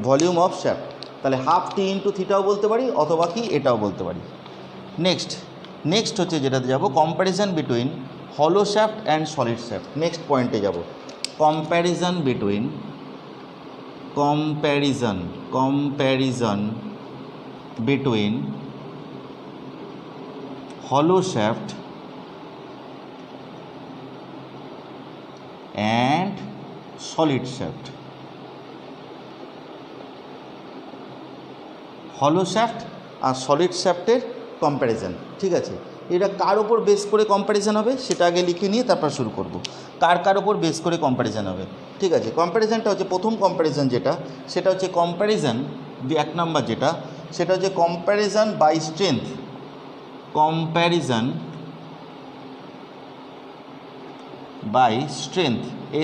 ভলিউম অফ শ্যাফট। তাহলে হাফ টি ইন্টু থিটাও বলতে পারি, অথবা কি এটাও বলতে পারি। নেক্সট হচ্ছে যেটাতে যাব, কম্প্যারিজন বিটুইন হলো shaft and solid shaft. Next পয়েন্টে যাব, কম্প্যারিজন বিটুইন হলো শ্যাফট অ্যান্ড সলিড শ্যাফট। হলো শ্যাফট আর সলিড শ্যাফটের কম্প্যারিজন, ঠিক আছে। এটা কার ওপর বেস করে কম্প্যারিজন হবে সেটা আগে লিখে নিয়ে তারপর শুরু করব। কার ওপর বেস করে কম্প্যারিজন হবে, ঠিক আছে। কম্প্যারিজনটা হচ্ছে, প্রথম কম্প্যারিজন যেটা, সেটা হচ্ছে কম্প্যারিজন, 1 নম্বর যেটা, সেটা হচ্ছে কম্প্যারিজন বাই স্ট্রেংথ।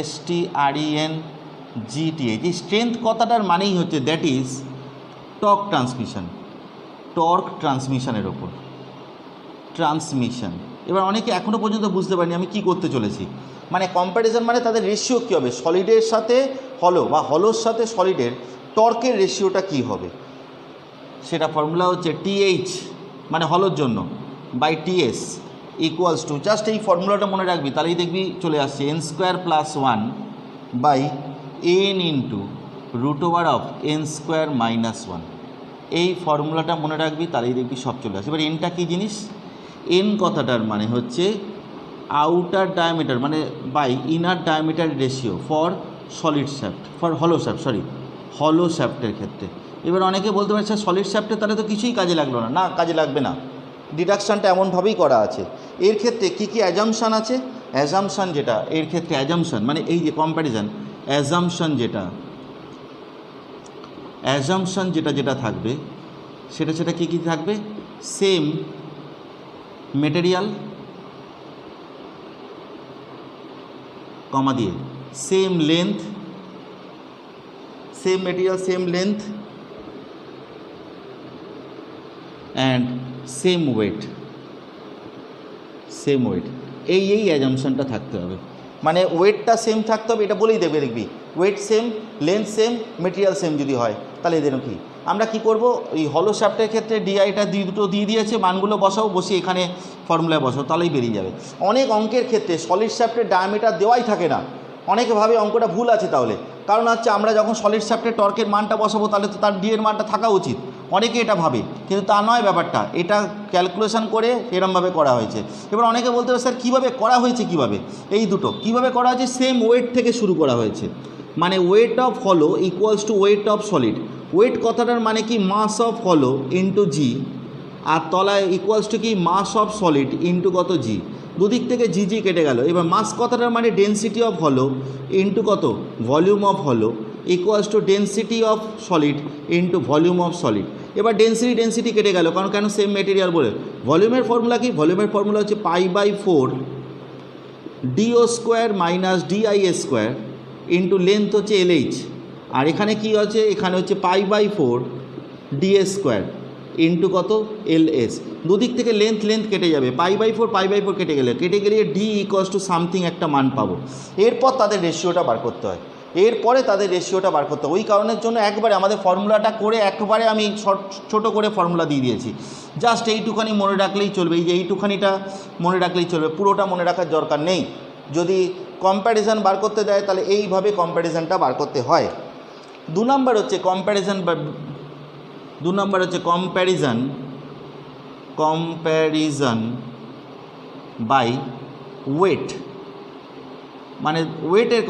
STRENGTH। এই স্ট্রেংথ কথাটার মানেই হচ্ছে দ্যাট ইজ টর্ক ট্রান্সমিশনের ওপর ট্রান্সমিশন। এবার অনেকে এখনও পর্যন্ত বুঝতে পারেনি আমি কি করতে চলেছি। মানে কম্প্যারিজন মানে তাদের রেশিও কী হবে, সলিডের সাথে হলো বা হলোর সাথে সলিডের টর্কের রেশিওটা কি হবে, সেটা ফর্মুলা হচ্ছে TH মানে হলোর জন্য by TS equals to, just এই ফর্মুলাটা মনে রাখবি, তাহলেই দেখবি চলে আসছে n² + 1 by n into √n² - 1। এই ফর্মুলাটা মনে রাখবি, তাহলেই দেখবি সব চলে আসে। এবার এনটা কী জিনিস? এন কথাটার মানে হচ্ছে আউটার ডায়ামিটার মানে by inner diameter ratio for solid shaft, for hollow shaft, sorry hollow শ্যাফটের ক্ষেত্রে। এবার অনেকে বলতে পারছে সলিড শ্যাফটে তাহলে তো কিছুই কাজে লাগলো না। না, কাজে লাগবে না, ডিডাকশানটা এমনভাবেই করা আছে। এর ক্ষেত্রে কী কী অ্যাজাম্পশান আছে? অ্যাজাম্পশান যেটা এর ক্ষেত্রে অ্যাজাম্পশান মানে এই যে কম্প্যারিজন, অ্যাজাম্পশান যেটা থাকবে সেটা কী কী থাকবে? সেম মেটেরিয়াল কমা দিয়ে same length, same material same length and same wait, এই অ্যাজাম্পশনটা থাকতে হবে। মানে ওয়েটটা সেম থাকতে হবে, এটা বলেই দেবে, দেখবি weight same, length same, material same যদি হয় তাহলে এদের কি আমরা কি করব? এই হলো শ্যাফটের ক্ষেত্রে ডিআইটা দুটো দিয়ে দিয়েছে, মানগুলো বসাও, বসিয়ে এখানে ফর্মুলায় বসাও, তাহলেই বেরিয়ে যাবে। অনেক অঙ্কের ক্ষেত্রে সলিড শ্যাফটের ডায়ামিটার দেওয়াই থাকে না, অনেকে ভাবে অঙ্কটা ভুল আছে, তাহলে কারণ হচ্ছে আমরা যখন সলিড শ্যাফটের টর্কের মানটা বসাবো তাহলে তো তার ডি এর মানটা থাকা উচিত, অনেকে এটা ভাবে, কিন্তু তা নয় ব্যাপারটা, এটা ক্যালকুলেশন করে এরমভাবে করা হয়েছে। এবার অনেকে বলতে হবে স্যার কীভাবে করা হয়েছে, কীভাবে এই দুটো কীভাবে করা হয়েছে? সেম ওয়েট থেকে শুরু করা হয়েছে, মানে weight of hollow equals to weight of solid. Weight কথাটার মানে কি? মাস অফ হলো ইন্টু জি, আর তলায় ইকুয়ালস টু কি? মাস অফ সলিড ইন্টু কত? জি। দুদিক থেকে জি কেটে গেল। এবার মাস কথাটার মানে ডেন্সিটি অফ হলো ইন্টু কত? Volume of hollow equals two density of solid into volume of solid. এবার ডেন্সিটি কেটে গেল, কারণ কেন? সেম মেটেরিয়াল বলে। ভলিউমের ফর্মুলা কি? ভলিউমের ফর্মুলা হচ্ছে π/4 DO square minus DIA square into length হচ্ছে এলএইচ, আর এখানে কি আছে? এখানে হচ্ছে π/4 ডিএ স্কোয়ার ইন্টু কত? এলএস। দুদিক থেকে লেন্থ কেটে যাবে, π/4 কেটে গেলে ডি ইকুয়ালস টু সামথিং একটা মান পাবো। এরপর তাদের রেশিওটা বার করতে হয়, ওই কারণের জন্য একবারে আমাদের ফর্মুলাটা করে একবারে আমি ছোট করে ফর্মুলা দিয়ে দিয়েছি। জাস্ট এইটুখানি মনে রাখলেই চলবে, এই যে এইটুখানিটা মনে রাখলেই চলবে, পুরোটা মনে রাখার দরকার নেই। যদি কম্প্যারিজন বার করতে দেয় তাহলে এইভাবে কম্প্যারিজনটা বার করতে হয়। 2 নম্বর হচ্ছে কম্প্যারিজন বাই ওয়েট, মানে ওয়েটের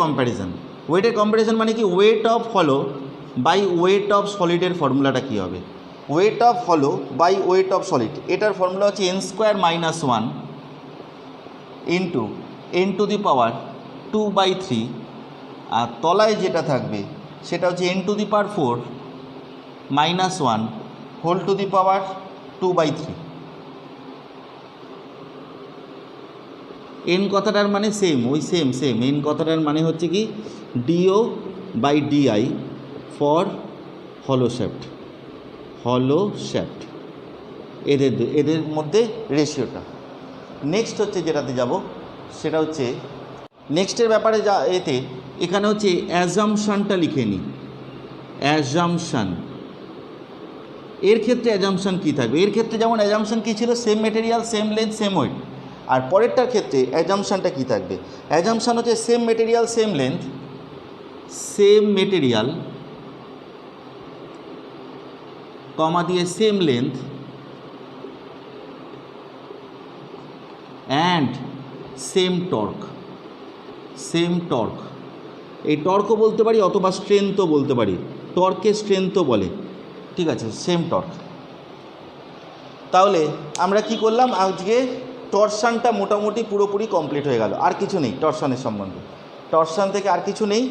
কম্প্যারিজন মানে কি? ওয়েট অফ হলো বাই ওয়েট অফ সলিডের ফর্মুলাটা কী হবে? ওয়েট অফ হলো বাই ওয়েট অফ সলিড, এটার ফর্মুলা হচ্ছে n² - 1 ইন্টু n⁻² 2/3, আর তলায় যেটা থাকবে সেটা হচ্ছে n⁻⁴ - 1 whole to the power 2/3। N কথাটার মানে সেম, এন কথাটার মানে হচ্ছে কি? DO by DI for hollow shaft, এদের মধ্যে রেশিওটা। নেক্সট হচ্ছে যেটাতে যাব সেটা হচ্ছে নেক্সটের ব্যাপারে যা এখানে হচ্ছে অ্যাজাম্পশানটা লিখে নিই। অ্যাজাম্পশান, এর ক্ষেত্রে অ্যাজাম্পশান কী থাকবে? এর ক্ষেত্রে যেমন অ্যাজাম্পশান কী ছিল? Same material same length same weight. আর পরেরটার ক্ষেত্রে অ্যাজাম্পশানটা কী থাকবে? অ্যাজাম্পশান হচ্ছে same material same length, comma দিয়ে same length and same torque. এই টর্কও বলতে পারি অথবা স্ট্রেংথও বলতে পারি, টর্কের স্ট্রেংথও বলে, ঠিক আছে? Same torque. তাহলে আমরা কি করলাম? আজকে টরশানটা মোটামুটি পুরোপুরি কমপ্লিট হয়ে গেল, আর কিছু নেই টরশানের সম্বন্ধে। টরশান থেকে আর কিছু নেই,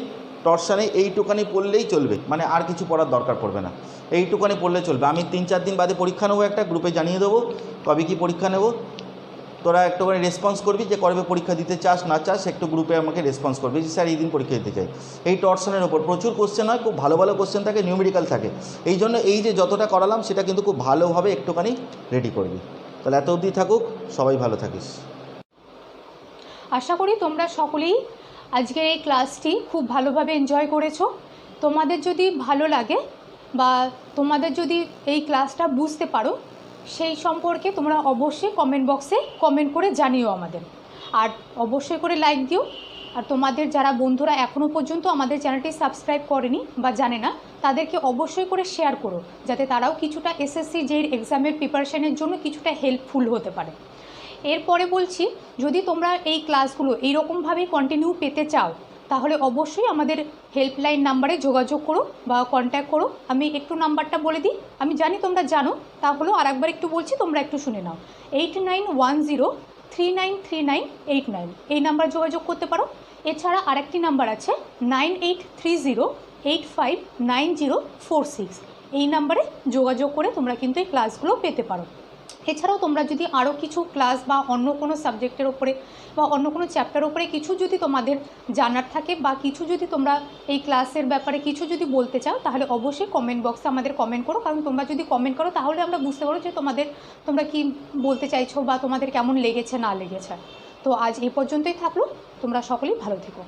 টরশানে এইটুখানি পড়লেই চলবে, মানে আর কিছু পড়ার দরকার পড়বে না, এইটুখানি পড়লে চলবে। আমি 3-4 দিন বাদে পরীক্ষা নেবো, একটা গ্রুপে জানিয়ে দেবো কবে কি পরীক্ষা নেব। তোরা একটুখানি রেসপন্স করবি যে কবে পরীক্ষা দিতে চাস না চাস, একটু গ্রুপে আমাকে রেসপন্স করবি যে স্যার এই দিন পরীক্ষা দিতে চাই। এই টরশানের ওপর প্রচুর কোশ্চেন হয়, খুব ভালো কোশ্চেন থাকে, নিউমেরিক্যাল থাকে। এই জন্য এই যে যতটা করালাম সেটা কিন্তু খুব ভালোভাবে একটুখানি রেডি করবি। তাহলে এত অবধি থাকুক, সবাই ভালো থাকিস। আশা করি তোমরা সকলেই আজকের এই ক্লাসটি খুব ভালোভাবে এনজয় করেছো। তোমাদের যদি ভালো লাগে বা তোমাদের যদি এই ক্লাসটা বুঝতে পারো, সেই সম্পর্কে তোমরা অবশ্যই কমেন্ট বক্সে কমেন্ট করে জানিও আমাদের, আর অবশ্যই করে লাইক দিও। আর তোমাদের যারা বন্ধুরা এখনও পর্যন্ত আমাদের চ্যানেলটি সাবস্ক্রাইব করেনি বা জানে না, তাদেরকে অবশ্যই করে শেয়ার করো, যাতে তারাও কিছুটা এসএসসি জেইর এক্সামের প্রিপারেশনের জন্য কিছুটা হেল্পফুল হতে পারে। এরপরে বলছি, যদি তোমরা এই ক্লাসগুলো এইরকমভাবেই কন্টিনিউ পেতে চাও তাহলে অবশ্যই আমাদের হেল্পলাইন নাম্বারে যোগাযোগ করো বা কন্ট্যাক্ট করো। আমি একটু নাম্বারটা বলে দিই, আমি জানি তোমরা জানো, তাহলেও আরেকবার একটু বলছি, তোমরা একটু শুনে নাও। 8910393989 এই নাম্বার যোগাযোগ করতে পারো। এছাড়া আরেকটি নাম্বার আছে 9830859046, এই নাম্বারে যোগাযোগ করে তোমরা কিন্তু এই ক্লাসগুলো পেতে পারো। এছাড়াও তোমরা যদি আরও কিছু ক্লাস বা অন্য কোনো সাবজেক্টের ওপরে বা অন্য কোনো চ্যাপ্টার ওপরে কিছু যদি তোমাদের জানার থাকে বা কিছু যদি তোমরা এই ক্লাসের ব্যাপারে কিছু যদি বলতে চাও তাহলে অবশ্যই কমেন্ট বক্সে আমাদের কমেন্ট করো, কারণ তোমরা যদি কমেন্ট করো তাহলে আমরা বুঝতে পারো যে তোমরা কি বলতে চাইছো বা তোমাদের কেমন লেগেছে না লেগেছে। তো আজ এই পর্যন্তই থাকলো, তোমরা সকলেই ভালো থেকো।